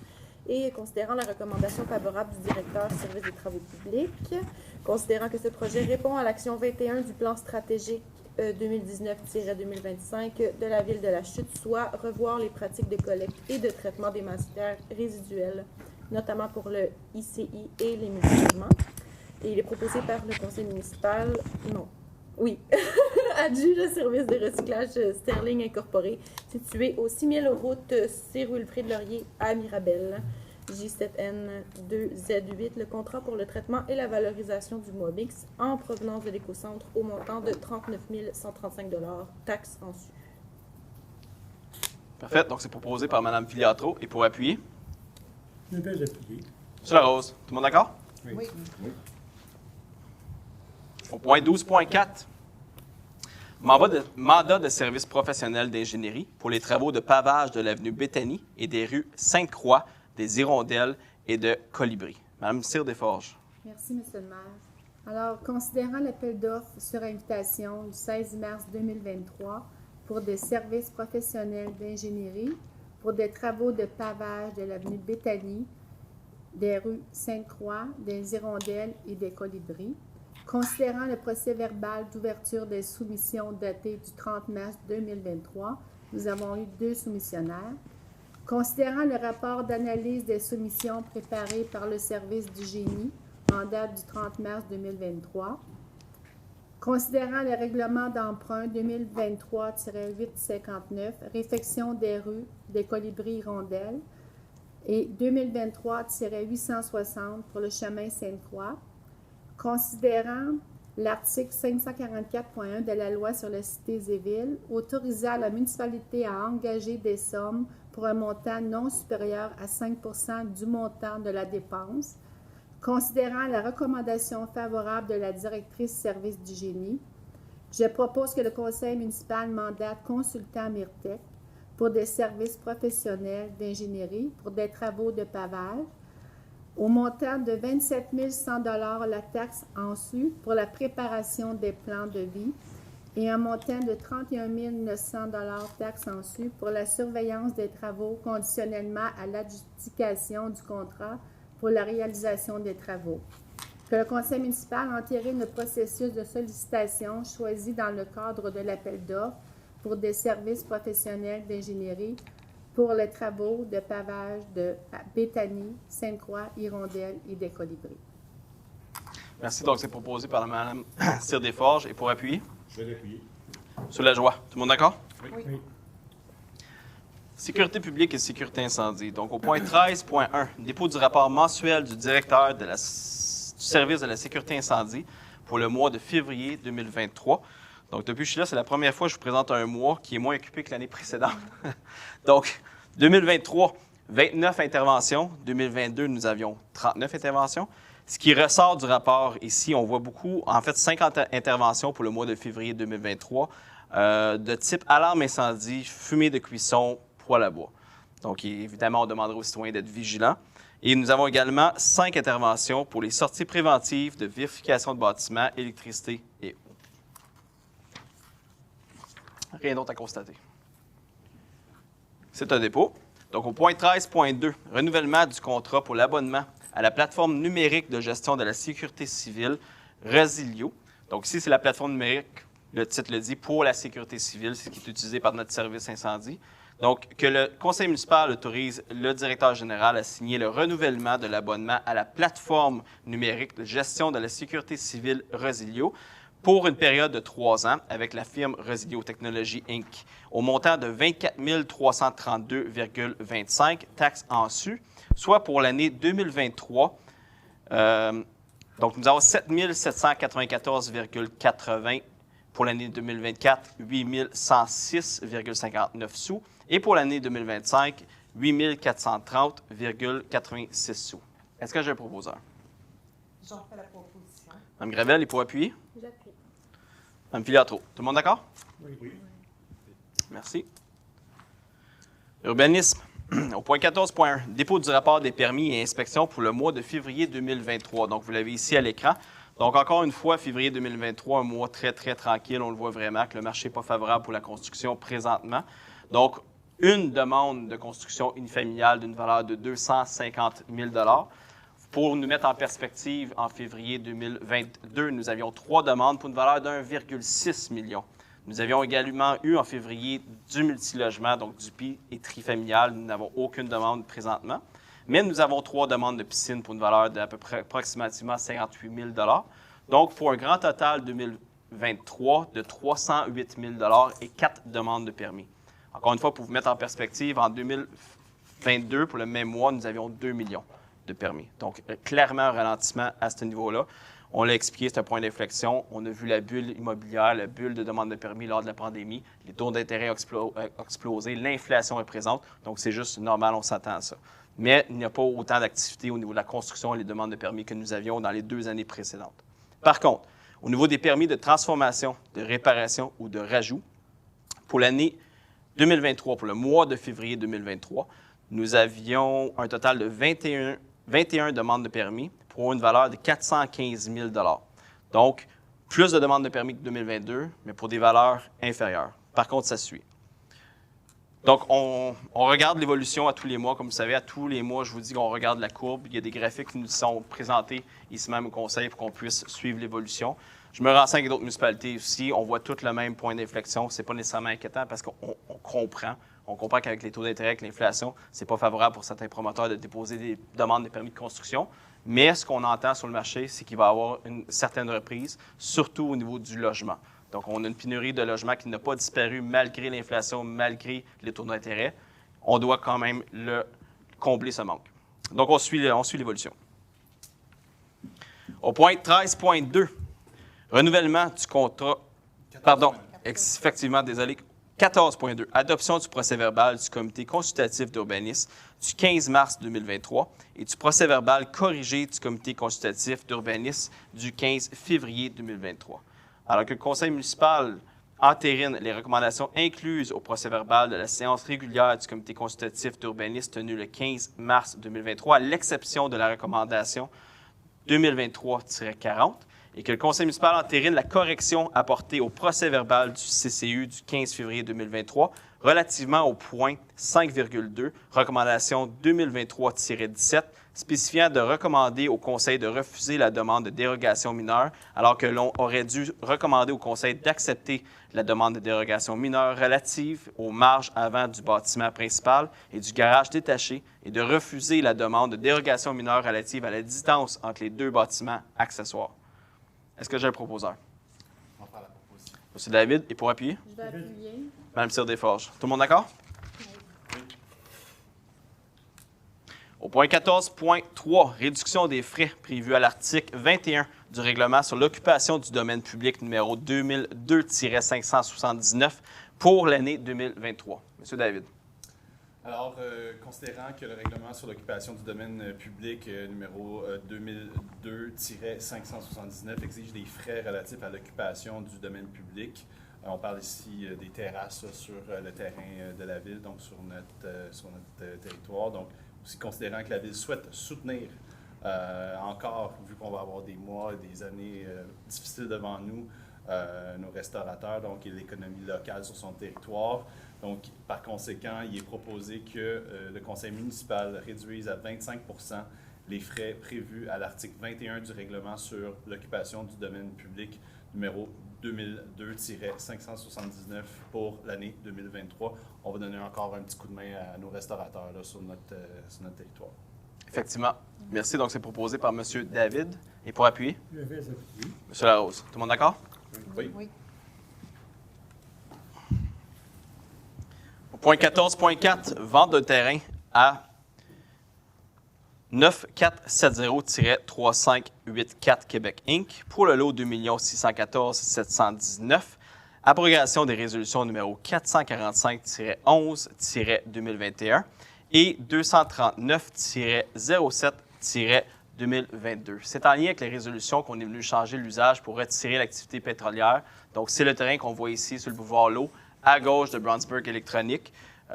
et considérant la recommandation favorable du directeur service des travaux publics, considérant que ce projet répond à l'action 21 du plan stratégique 2019-2025 de la Ville de la Chute, soit revoir les pratiques de collecte et de traitement des matières résiduelles, notamment pour le ICI et les médicaments. Et il est proposé par le conseil municipal, adjuge au service de recyclage Sterling Incorporé, situé au 6000 route C-Rue-Wilfrid-Laurier à Mirabel, J7N2Z8, le contrat pour le traitement et la valorisation du bois mixte en provenance de l'Écocentre au montant de 39 135 $, taxes en su. Parfait. Donc, c'est proposé par Mme Filiatro. Et pour appuyer? Ne pas appuyer. Monsieur Larose, tout le monde d'accord? Oui. Au point 12.4, mandat de service professionnel d'ingénierie pour les travaux de pavage de l'avenue Béthanie et des rues Sainte-Croix, des Hirondelles et de Colibri. Madame Cyr-Desforges. Merci, Monsieur le maire. Alors, considérant l'appel d'offres sur invitation du 16 mars 2023 pour des services professionnels d'ingénierie pour des travaux de pavage de l'avenue Béthanie, des rues Sainte-Croix, des Hirondelles et des Colibris, considérant le procès-verbal d'ouverture des soumissions daté du 30 mars 2023, nous avons eu 2 soumissionnaires. Considérant le rapport d'analyse des soumissions préparé par le service du génie en date du 30 mars 2023, considérant le règlement d'emprunt 2023-859, réfection des rues des Colibris Hirondelles, et 2023-860 pour le chemin Sainte-Croix, considérant l'article 544.1 de la loi sur les cités et villes, autorisant la municipalité à engager des sommes pour un montant non supérieur à 5 % du montant de la dépense, considérant la recommandation favorable de la directrice service du génie, je propose que le conseil municipal mandate consultant Myrtec pour des services professionnels d'ingénierie pour des travaux de pavage, au montant de 27 100 $ la taxe en su pour la préparation des plans de vie et un montant de 31 900 $ taxe en su pour la surveillance des travaux conditionnellement à l'adjudication du contrat pour la réalisation des travaux. Que le conseil municipal entérine le processus de sollicitation choisi dans le cadre de l'appel d'offres pour des services professionnels d'ingénierie pour les travaux de pavage de Béthanie, Sainte-Croix, Hirondelle et des Colibris. Merci. Donc, c'est proposé par Mme Cyr-Desforges. Et pour appuyer? Je vais l'appuyer. Monsieur Lajoie, tout le monde d'accord? Oui. Sécurité publique et sécurité incendie. Donc, au point 13.1, dépôt du rapport mensuel du directeur du service de la sécurité incendie pour le mois de février 2023. Donc, depuis que je suis là, c'est la première fois que je vous présente un mois qui est moins occupé que l'année précédente. Donc, 2023, 29 interventions. 2022, nous avions 39 interventions. Ce qui ressort du rapport ici, on voit beaucoup, en fait, 50 interventions pour le mois de février 2023 de type alarme incendie, fumée de cuisson, poêle à bois. Donc, évidemment, on demandera aux citoyens d'être vigilants. Et nous avons également 5 interventions pour les sorties préventives de vérification de bâtiments, électricité et eau. Rien d'autre à constater. C'est un dépôt. Donc, au point 13.2, renouvellement du contrat pour l'abonnement à la plateforme numérique de gestion de la sécurité civile, Resilio. Donc, ici, c'est la plateforme numérique, le titre le dit, pour la sécurité civile, c'est ce qui est utilisé par notre service incendie. Donc, que le conseil municipal autorise le directeur général à signer le renouvellement de l'abonnement à la plateforme numérique de gestion de la sécurité civile Resilio pour une période de 3 ans avec la firme Resilio Technologies Inc. au montant de 24 332,25 taxes en su, soit pour l'année 2023. Donc, nous avons 7 794,80 pour l'année 2024, 8 106,59 sous. Et pour l'année 2025, 8 430,86 sous. Est-ce que j'ai un proposeur? J'en fais la proposition. Mme Gravel, il faut appuyer? J'appuie. Mme Filiatro, tout le monde d'accord? Oui. Merci. Urbanisme. Au point 14.1, dépôt du rapport des permis et inspections pour le mois de février 2023. Donc, vous l'avez ici à l'écran. Donc, encore une fois, février 2023, un mois très, très tranquille. On le voit vraiment que le marché n'est pas favorable pour la construction présentement. Donc, une demande de construction unifamiliale d'une valeur de 250 000 $. Pour nous mettre en perspective, en février 2022, nous avions 3 demandes pour une valeur de 1,6 million. Nous avions également eu en février du multilogement, donc du PI et trifamilial. Nous n'avons aucune demande présentement. Mais nous avons 3 demandes de piscine pour une valeur d'à peu près approximativement 58 000 $. Donc, pour un grand total 2023 de 308 000 $ et 4 demandes de permis. Encore une fois, pour vous mettre en perspective, en 2022, pour le même mois, nous avions 2 millions de permis. Donc, clairement, un ralentissement à ce niveau-là. On l'a expliqué, c'est un point d'inflexion. On a vu la bulle immobilière, la bulle de demande de permis lors de la pandémie. Les taux d'intérêt ont explosé, l'inflation est présente. Donc, c'est juste normal, on s'attend à ça. mais il n'y a pas autant d'activité au niveau de la construction et les demandes de permis que nous avions dans les 2 années précédentes. Par contre, au niveau des permis de transformation, de réparation ou de rajout, pour l'année 2023, pour le mois de février 2023, nous avions un total de 21 demandes de permis pour une valeur de 415 000 $. Donc, plus de demandes de permis que 2022, mais pour des valeurs inférieures. Par contre, ça suit. Donc, on regarde l'évolution à tous les mois. Comme vous savez, à tous les mois, je vous dis qu'on regarde la courbe. Il y a des graphiques qui nous sont présentés ici même au conseil pour qu'on puisse suivre l'évolution. Je me renseigne avec d'autres municipalités aussi. On voit tous le même point d'inflexion. Ce n'est pas nécessairement inquiétant parce qu'on comprend. On comprend qu'avec les taux d'intérêt, avec l'inflation, ce n'est pas favorable pour certains promoteurs de déposer des demandes de permis de construction. Mais ce qu'on entend sur le marché, c'est qu'il va y avoir une certaine reprise, surtout au niveau du logement. Donc, on a une pénurie de logements qui n'a pas disparu malgré l'inflation, malgré les taux d'intérêt. On doit quand même combler ce manque. Donc, on suit l'évolution. Au point 13.2, renouvellement du contrat. Pardon, effectivement, désolé. 14.2, adoption du procès-verbal du comité consultatif d'urbanisme du 15 mars 2023 et du procès-verbal corrigé du comité consultatif d'urbanisme du 15 février 2023. Alors que le conseil municipal entérine les recommandations incluses au procès-verbal de la séance régulière du comité consultatif d'urbanisme tenue le 15 mars 2023, à l'exception de la recommandation 2023-40, et que le conseil municipal entérine la correction apportée au procès-verbal du CCU du 15 février 2023 relativement au point 5,2, recommandation 2023-17, spécifiant de recommander au conseil de refuser la demande de dérogation mineure, alors que l'on aurait dû recommander au conseil d'accepter la demande de dérogation mineure relative aux marges avant du bâtiment principal et du garage détaché et de refuser la demande de dérogation mineure relative à la distance entre les 2 bâtiments accessoires. Est-ce que j'ai un proposeur? On va faire la proposition. M. David, et pour appuyer? Je vais appuyer. Mme Cyr-Desforges. Tout le monde d'accord? Oui. Au point 14.3, réduction des frais prévus à l'article 21 du règlement sur l'occupation du domaine public numéro 2002-579 pour l'année 2023. M. David. Alors, considérant que le règlement sur l'occupation du domaine public numéro 2002-579 exige des frais relatifs à l'occupation du domaine public, on parle ici des terrasses sur le terrain de la ville, donc sur notre territoire. Donc, aussi considérant que la ville souhaite soutenir encore, vu qu'on va avoir des mois et des années difficiles devant nous, nos restaurateurs, donc et l'économie locale sur son territoire. Donc, par conséquent, il est proposé que le conseil municipal réduise à 25 % les frais prévus à l'article 21 du règlement sur l'occupation du domaine public numéro 2002-579 pour l'année 2023. On va donner encore un petit coup de main à nos restaurateurs là, sur notre territoire. Effectivement. Merci. Donc, c'est proposé par M. David. Et pour appuyer? Je vais appuyer. M. Larose. Tout le monde d'accord? Oui. Au point 14.4, vente de terrain à 9470-3584 Québec Inc. pour le lot 2 614 719. Abrogation des résolutions numéro 445-11-2021 et 239-07-2022. C'est en lien avec les résolutions qu'on est venu changer l'usage pour retirer l'activité pétrolière. Donc, c'est le terrain qu'on voit ici sur le boulevard L'Eau, à gauche de Brownsburg Électronique.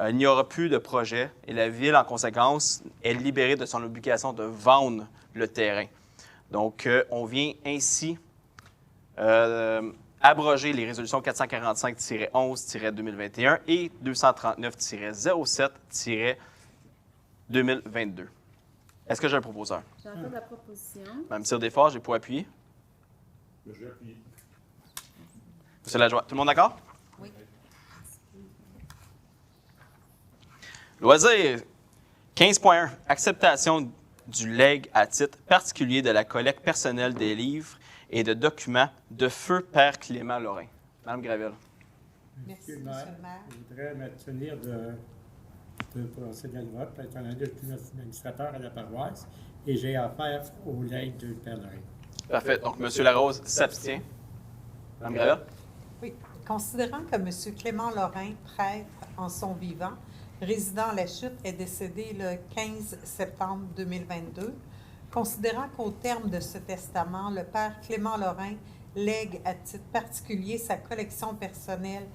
Il n'y aura plus de projet et la Ville, en conséquence, est libérée de son obligation de vendre le terrain. Donc, on vient ainsi abroger les résolutions 445-11-2021 et 239-07-2022. Est-ce que j'ai un proposeur? J'entends la proposition. Mme Cyr-Desforges, j'ai pour appuyer. Je vais appuyer. M. Lajoie, tout le monde d'accord? Oui. Loisir 15.1. Acceptation du legs à titre particulier de la collecte personnelle des livres et de documents de feu Père Clément Lorrain. Mme Gravel. Merci, Monsieur le Monsieur maire, le maire. je voudrais m'abstenir de procéder à le vote, étant donné que je suis administrateur à la paroisse et j'ai affaire au legs de Père Lorrain. Parfait. Donc, M. Larose s'abstient. Mme Gravel? Oui. Considérant que M. Clément Lorrain, prêtre en son vivant, résidant à La Chute, est décédé le 15 septembre 2022. Considérant qu'au terme de ce testament, le père Clément Lorrain lègue à titre particulier sa collection personnelle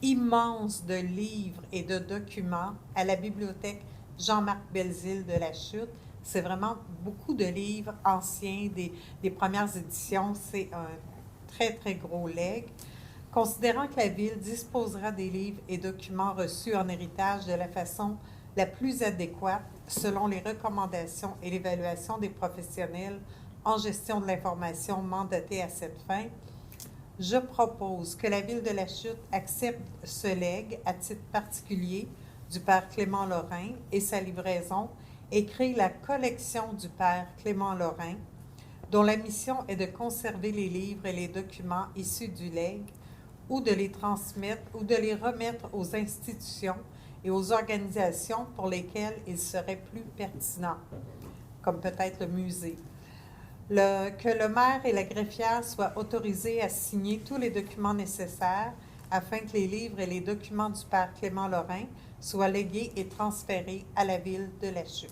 immense de livres et de documents à la bibliothèque Jean-Marc Belzile de La Chute. C'est vraiment beaucoup de livres anciens, des premières éditions. C'est un très, très gros legs. Considérant que la Ville disposera des livres et documents reçus en héritage de la façon la plus adéquate selon les recommandations et l'évaluation des professionnels en gestion de l'information mandatés à cette fin, je propose que la Ville de La Chute accepte ce legs à titre particulier du père Clément Lorrain et sa livraison et crée la collection du père Clément Lorrain, dont la mission est de conserver les livres et les documents issus du legs ou de les transmettre ou de les remettre aux institutions et aux organisations pour lesquelles il serait plus pertinent, comme peut-être le musée. Que le maire et la greffière soient autorisés à signer tous les documents nécessaires afin que les livres et les documents du père Clément Lorrain soient légués et transférés à la Ville de La Chute.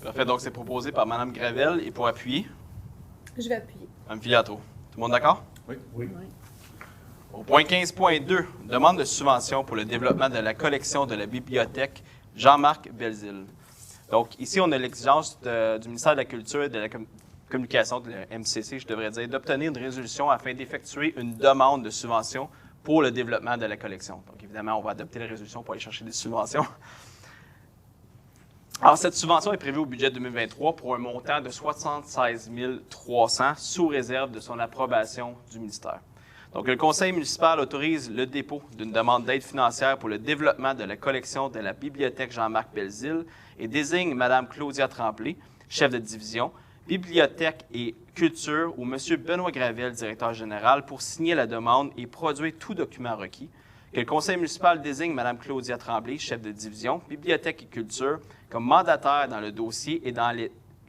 Parfait, donc c'est proposé par Mme Gravel et pour appuyer, Je vais appuyer. Mme Filiatro. Tout le monde d'accord? Oui. Oui. Au point 15.2, demande de subvention pour le développement de la collection de la bibliothèque Jean-Marc Belzile. Donc, ici, on a l'exigence du ministère de la Culture et de la Communication, de la MCC, je devrais dire, d'obtenir une résolution afin d'effectuer une demande de subvention pour le développement de la collection. Donc, évidemment, on va adopter la résolution pour aller chercher des subventions. Alors, cette subvention est prévue au budget 2023 pour un montant de 76 300 sous réserve de son approbation du ministère. Donc, le conseil municipal autorise le dépôt d'une demande d'aide financière pour le développement de la collection de la bibliothèque Jean-Marc Belzile et désigne Mme Claudia Tremblay, chef de division, bibliothèque et culture, ou M. Benoît Gravel, directeur général, pour signer la demande et produire tout document requis. Que le conseil municipal désigne Mme Claudia Tremblay, chef de division, bibliothèque et culture, comme mandataire dans le dossier et dans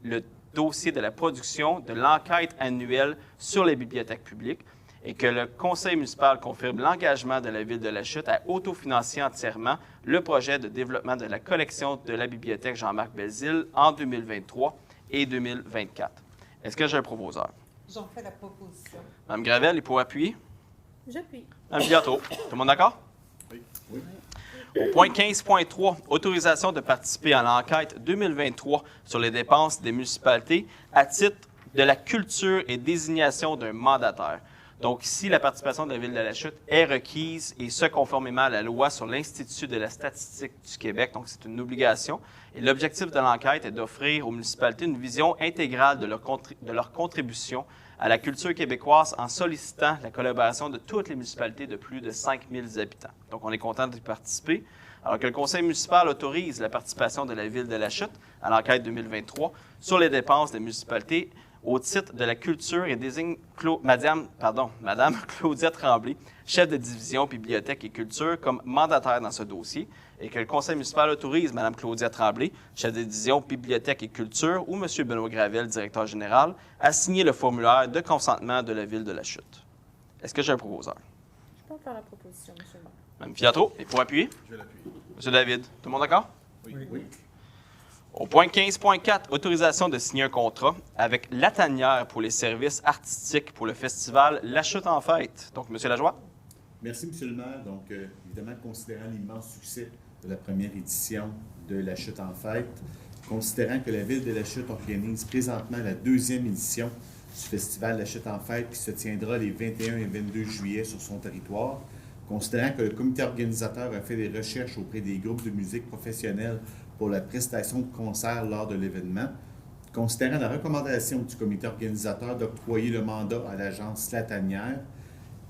le dossier de la production de l'enquête annuelle sur les bibliothèques publiques, et que le conseil municipal confirme l'engagement de la Ville de La Chute à autofinancer entièrement le projet de développement de la collection de la bibliothèque Jean-Marc Belzile en 2023 et 2024. Est-ce que j'ai un proposeur? J'en fais la proposition. Mme Gravel, et pour appuyer? J'appuie. Mme Filiatro. Tout le monde d'accord? Oui. Oui. Au point 15.3, autorisation de participer à l'enquête 2023 sur les dépenses des municipalités à titre de la culture et désignation d'un mandataire. Donc, ici, la participation de la Ville de La Chute est requise et ce, conformément à la loi sur l'Institut de la statistique du Québec. Donc, c'est une obligation. Et l'objectif de l'enquête est d'offrir aux municipalités une vision intégrale de leur contribution à la culture québécoise en sollicitant la collaboration de toutes les municipalités de plus de 5 000 habitants. Donc, on est content d'y participer. Alors que le conseil municipal autorise la participation de la Ville de La Chute à l'enquête 2023 sur les dépenses des municipalités au titre de la culture et désigne Madame Claudia Tremblay, chef de division bibliothèque et culture, comme mandataire dans ce dossier, et que le conseil municipal autorise Mme Claudia Tremblay, chef de division bibliothèque et culture, ou M. Benoît Gravel, directeur général, à signer le formulaire de consentement de la Ville de La Chute. Est-ce que j'ai un proposeur? Je peux faire la proposition, M. le maire. Mme Filiatro, et pour appuyer? Je vais l'appuyer. M. David, tout le monde d'accord? Oui. Oui. Au point 15.4, autorisation de signer un contrat avec La Tanière pour les services artistiques pour le festival La Chute en fête. Donc, M. Lajoie? Merci, M. le maire. Donc, évidemment, considérant l'immense succès de la première édition de La Chute en fête, considérant que la Ville de La Chute organise présentement la deuxième édition du festival La Chute en fête qui se tiendra les 21 et 22 juillet sur son territoire, considérant que le comité organisateur a fait des recherches auprès des groupes de musique professionnels pour la prestation de concerts lors de l'événement, considérant la recommandation du comité organisateur d'octroyer le mandat à l'agence La Tanière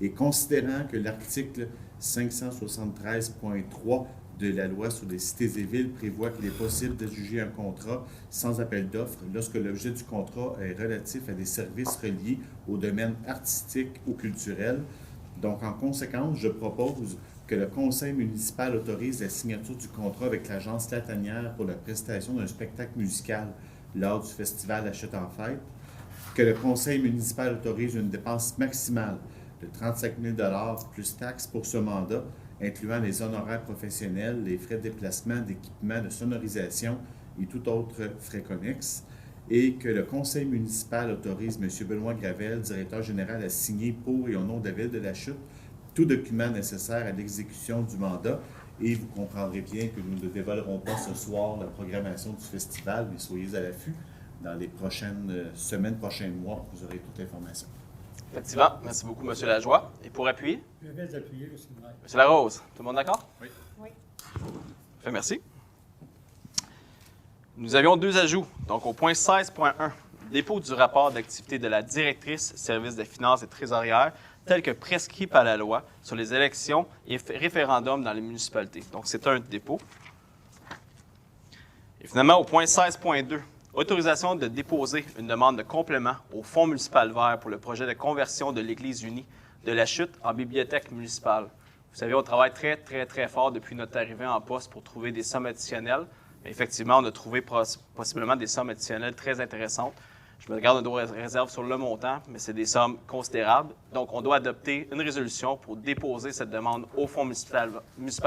et considérant que l'article 573.3 de la loi sur les cités et villes prévoit qu'il est possible de juger un contrat sans appel d'offres lorsque l'objet du contrat est relatif à des services reliés au domaine artistique ou culturel. Donc, en conséquence, je propose que le conseil municipal autorise la signature du contrat avec l'agence La Tanière pour la prestation d'un spectacle musical lors du festival La Chute en fête, que le conseil municipal autorise une dépense maximale de 35 000 plus taxes pour ce mandat incluant les honoraires professionnels, les frais de déplacement, d'équipement, de sonorisation et tout autre frais connexes, et que le conseil municipal autorise M. Benoît Gravel, directeur général, à signer pour et au nom de la Ville de la Chute tout document nécessaire à l'exécution du mandat. Et vous comprendrez bien que nous ne dévoilerons pas ce soir la programmation du festival, mais soyez à l'affût. Dans les prochaines semaines, prochains mois, vous aurez toute l'information. Effectivement. Merci beaucoup, M. Lajoie. Et pour appuyer? Je vais appuyer, M. le maire. M. Larose, tout le monde d'accord? Oui. Oui. Fait merci. Nous avions 2 ajouts. Donc, au point 16.1, dépôt du rapport d'activité de la directrice service des finances et trésorière, tel que prescrit par la loi sur les élections et référendums dans les municipalités. Donc, c'est un dépôt. Et finalement, au point 16.2, autorisation de déposer une demande de complément au Fonds municipal vert pour le projet de conversion de l'Église unie de la Chute en bibliothèque municipale. Vous savez, on travaille très, très, très fort depuis notre arrivée en poste pour trouver des sommes additionnelles. Mais effectivement, on a trouvé possiblement des sommes additionnelles très intéressantes. Je me garde un droit de réserve sur le montant, mais c'est des sommes considérables. Donc, on doit adopter une résolution pour déposer cette demande au Fonds municipal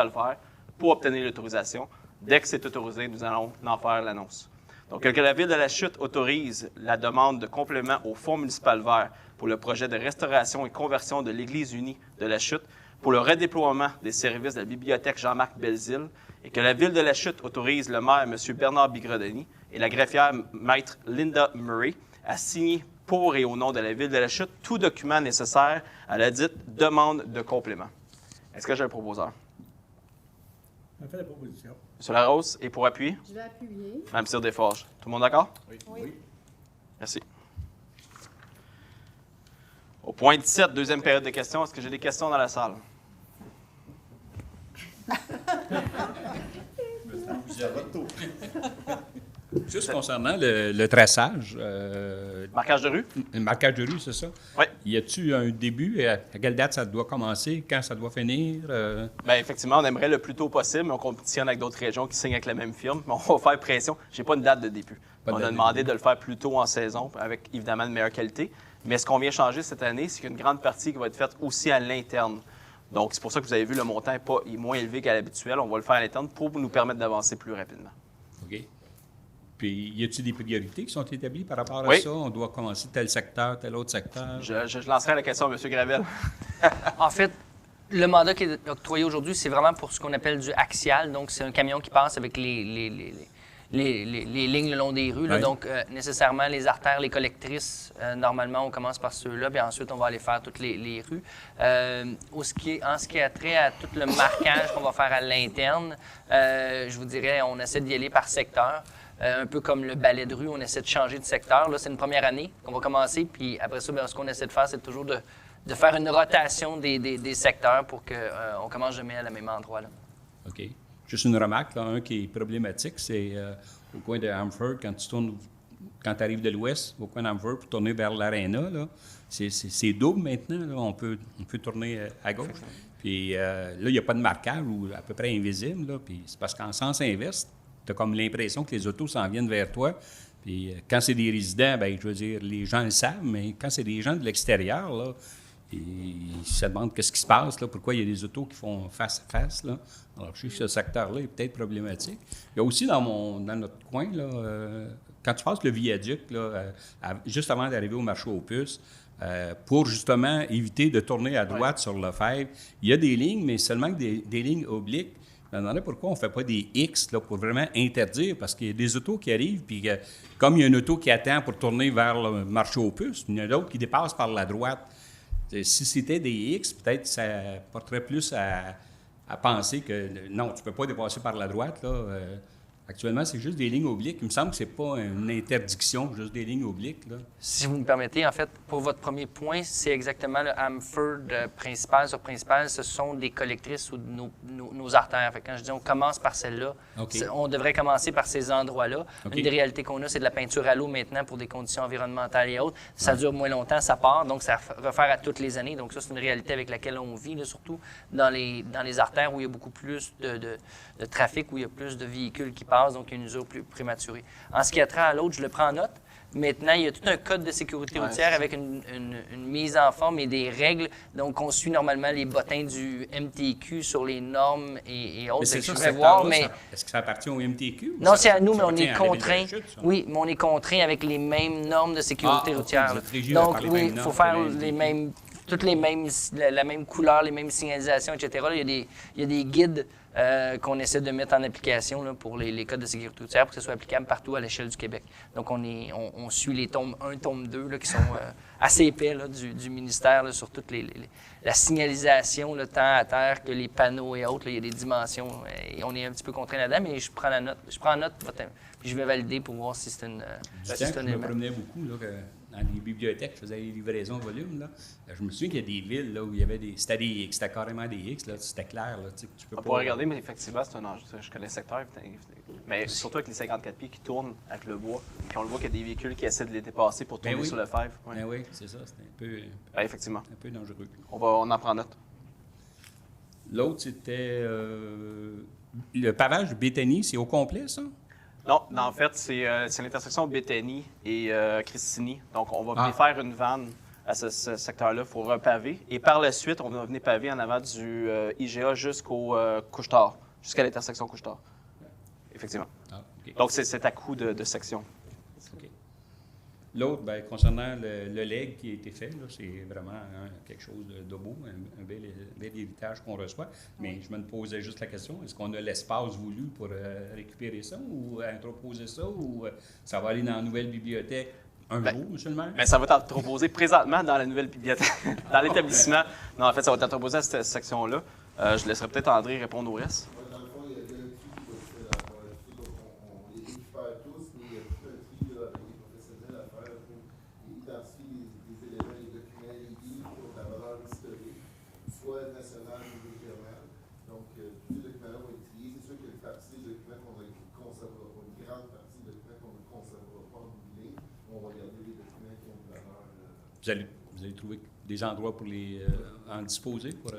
vert pour obtenir l'autorisation. Dès que c'est autorisé, nous allons en faire l'annonce. Donc, que la Ville de la Chute autorise la demande de complément au Fonds municipal vert pour le projet de restauration et conversion de l'Église unie de la Chute pour le redéploiement des services de la bibliothèque Jean-Marc Belzile et que la Ville de la Chute autorise le maire, M. Bernard Bigredeni, et la greffière, Maître Linda Murray, à signer pour et au nom de la Ville de la Chute tout document nécessaire à la dite demande de complément. Est-ce que j'ai un proposeur? On fait la proposition. M. Larose, et pour appuyer? Je vais appuyer. Mme Cyr-Desforges. Tout le monde d'accord? Oui. Merci. Au point 17, deuxième période de questions. Est-ce que j'ai des questions dans la salle? Juste concernant le traçage. Marquage de rue? Le marquage de rue, c'est ça? Oui. Y a-t-il un début? À quelle date ça doit commencer? Quand ça doit finir? Bien, effectivement, on aimerait le plus tôt possible, mais on compétitionne avec d'autres régions qui signent avec la même firme. Mais on va faire pression. Je n'ai pas une date de début. On a demandé de le faire plus tôt en saison, avec évidemment de meilleure qualité. Mais ce qu'on vient changer cette année, c'est qu'il y a une grande partie qui va être faite aussi à l'interne. Donc, c'est pour ça que vous avez vu le montant est moins élevé qu'à l'habituel. On va le faire à l'interne pour nous permettre d'avancer plus rapidement. OK. Puis, y a-t-il des priorités qui sont établies par rapport à Oui. ça? On doit commencer tel secteur, tel autre secteur? Je lancerai la question à M. Gravel. En fait, le mandat qui est octroyé aujourd'hui, c'est vraiment pour ce qu'on appelle du axial. Donc, c'est un camion qui passe avec les lignes le long des rues. Là. Oui. Donc, nécessairement, les artères, les collectrices, normalement, on commence par ceux-là, puis ensuite, on va aller faire toutes les rues. En ce qui a trait à tout le marquage qu'on va faire à l'interne, je vous dirais, on essaie d'y aller par secteur. Un peu comme le balai de rue, on essaie de changer de secteur. Là, c'est une première année qu'on va commencer, puis après ça, bien, ce qu'on essaie de faire, c'est toujours de faire une rotation des secteurs pour qu'on commence jamais à la même endroit. Là. OK. Juste une remarque, là, un qui est problématique, c'est au coin de Hamford, quand tu arrives de l'ouest, au coin d'Hamford, pour tourner vers l'Arena, là, c'est double maintenant. Là, on peut tourner à gauche. Puis là, il n'y a pas de marquage ou à peu près invisible. Là, puis c'est parce qu'en sens inverse, tu as comme l'impression que les autos s'en viennent vers toi. Puis quand c'est des résidents, bien, je veux dire, les gens le savent, mais quand c'est des gens de l'extérieur, là, ils se demandent qu'est-ce qui se passe, là, pourquoi il y a des autos qui font face à face. Là. Alors, je sais que ce secteur-là est peut-être problématique. Il y a aussi dans notre coin, là, quand tu passes le viaduc, là, juste avant d'arriver au marché aux puces, pour justement éviter de tourner à droite sur Lefebvre, il y a des lignes, mais seulement des lignes obliques. Je me demandais pourquoi on ne fait pas des X là, pour vraiment interdire, parce qu'il y a des autos qui arrivent, puis comme il y a une auto qui attend pour tourner vers le marché aux puces, il y en a d'autres qui dépassent par la droite. Si c'était des X, peut-être ça porterait plus à penser que non, tu ne peux pas dépasser par la droite. Là. Actuellement, c'est juste des lignes obliques. Il me semble que ce n'est pas une interdiction, juste des lignes obliques. Là. Si vous me permettez, en fait, pour votre premier point, c'est exactement le Hamford principal sur principal. Ce sont des collectrices ou nos artères. Fait que quand je dis on commence par celle-là, okay. On devrait commencer par ces endroits-là. Okay. Une des réalités qu'on a, c'est de la peinture à l'eau maintenant pour des conditions environnementales et autres. Ça dure moins longtemps, ça part, donc ça refaire à toutes les années. Donc ça, c'est une réalité avec laquelle on vit, là, surtout dans les artères où il y a beaucoup plus de trafic, où il y a plus de véhicules qui passent, donc il y a une usure plus prématurée. En ce qui a trait à l'autre, je le prends en note, Maintenant, il y a tout un code de sécurité routière avec une mise en forme et des règles. Donc, on suit normalement les bottins du MTQ sur les normes et autres. Mais c'est ça, je vais voir, mais... Est-ce que ça appartient au MTQ? Non, c'est à nous, mais on est contraint. Oui, mais on est contraint avec les mêmes normes de sécurité routière. Donc, oui, il faut faire la même couleur, les mêmes signalisations, etc. Là, il y a des guides qu'on essaie de mettre en application là, pour les codes de sécurité routière pour que ce soit applicable partout à l'échelle du Québec. Donc, on suit les tomes 1, tome 2 là, qui sont assez épais là, du ministère là, sur toute la signalisation, le temps à terre, que les panneaux et autres, là, il y a des dimensions et on est un petit peu contraint là-dedans, mais je prends note, puis je vais valider pour voir si c'est une... Je me promenais beaucoup là, dans les bibliothèques, je faisais les livraisons de volume. Là. Je me souviens qu'il y a des villes là, où il y avait c'était des X, c'était carrément des X, là, c'était clair. Là, tu peux on pourrait regarder, mais effectivement, c'est un enjeu. Je connais le secteur, mais surtout avec les 54 pieds qui tournent avec le bois, puis on le voit qu'il y a des véhicules qui essaient de les dépasser pour tourner sur le Five. Ouais. Ben oui, c'est ça, c'était un peu, effectivement. Un peu dangereux. On en prend note. L'autre, c'était le pavage Béthanie, c'est au complet, ça? Non, en fait, c'est l'intersection Béthanie et Christini. Donc, on va venir faire une vanne à ce secteur-là pour repaver. Et par la suite, on va venir paver en avant du IGA jusqu'au Couche-Tard, jusqu'à l'intersection Couche-Tard. Effectivement. Donc, c'est à coup de section. OK. L'autre, bien, concernant le leg qui a été fait, là, c'est vraiment quelque chose de beau, un bel héritage qu'on reçoit. Mais je me posais juste la question, est-ce qu'on a l'espace voulu pour récupérer ça ou entreposer ça ou ça va aller dans la nouvelle bibliothèque un jour, monsieur le maire? Bien, ça va être entreposé présentement dans la nouvelle bibliothèque, dans l'établissement. Non, en fait, ça va être entreposé à cette section-là. Je laisserai peut-être André répondre au reste. Vous allez trouver des endroits pour en disposer, pour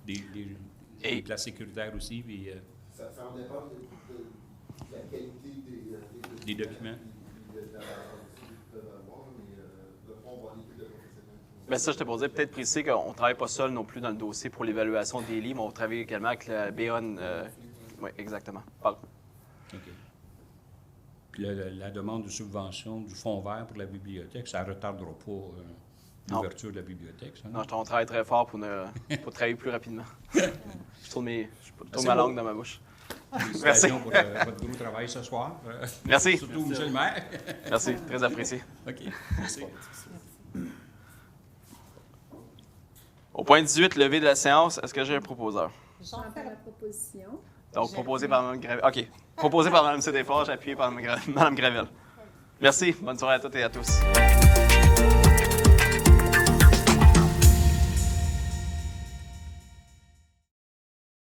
des places sécuritaires aussi. Puis, ça en dépend de la qualité des documents. Bien, ça, je te posais peut-être préciser qu'on ne travaille pas seul non plus dans le dossier pour l'évaluation des lits, mais on travaille également avec la BON. Oui, exactement. Parle. OK. Puis la demande de subvention du fonds vert pour la bibliothèque, ça ne retardera pas l'ouverture de la bibliothèque, ça? Non, on travaille très fort pour travailler plus rapidement. Je tourne ma langue dans ma bouche. Merci pour votre gros travail ce soir. Merci. Surtout, monsieur le maire. Merci, très apprécié. OK, merci. Au point 18, levé de la séance, est-ce que j'ai un proposeur? J'en fais la proposition. Donc, proposé par Mme Gravel. OK. Proposé par Mme Cédéfort, appuyé par Mme Gravel. Merci. Bonne soirée à toutes et à tous.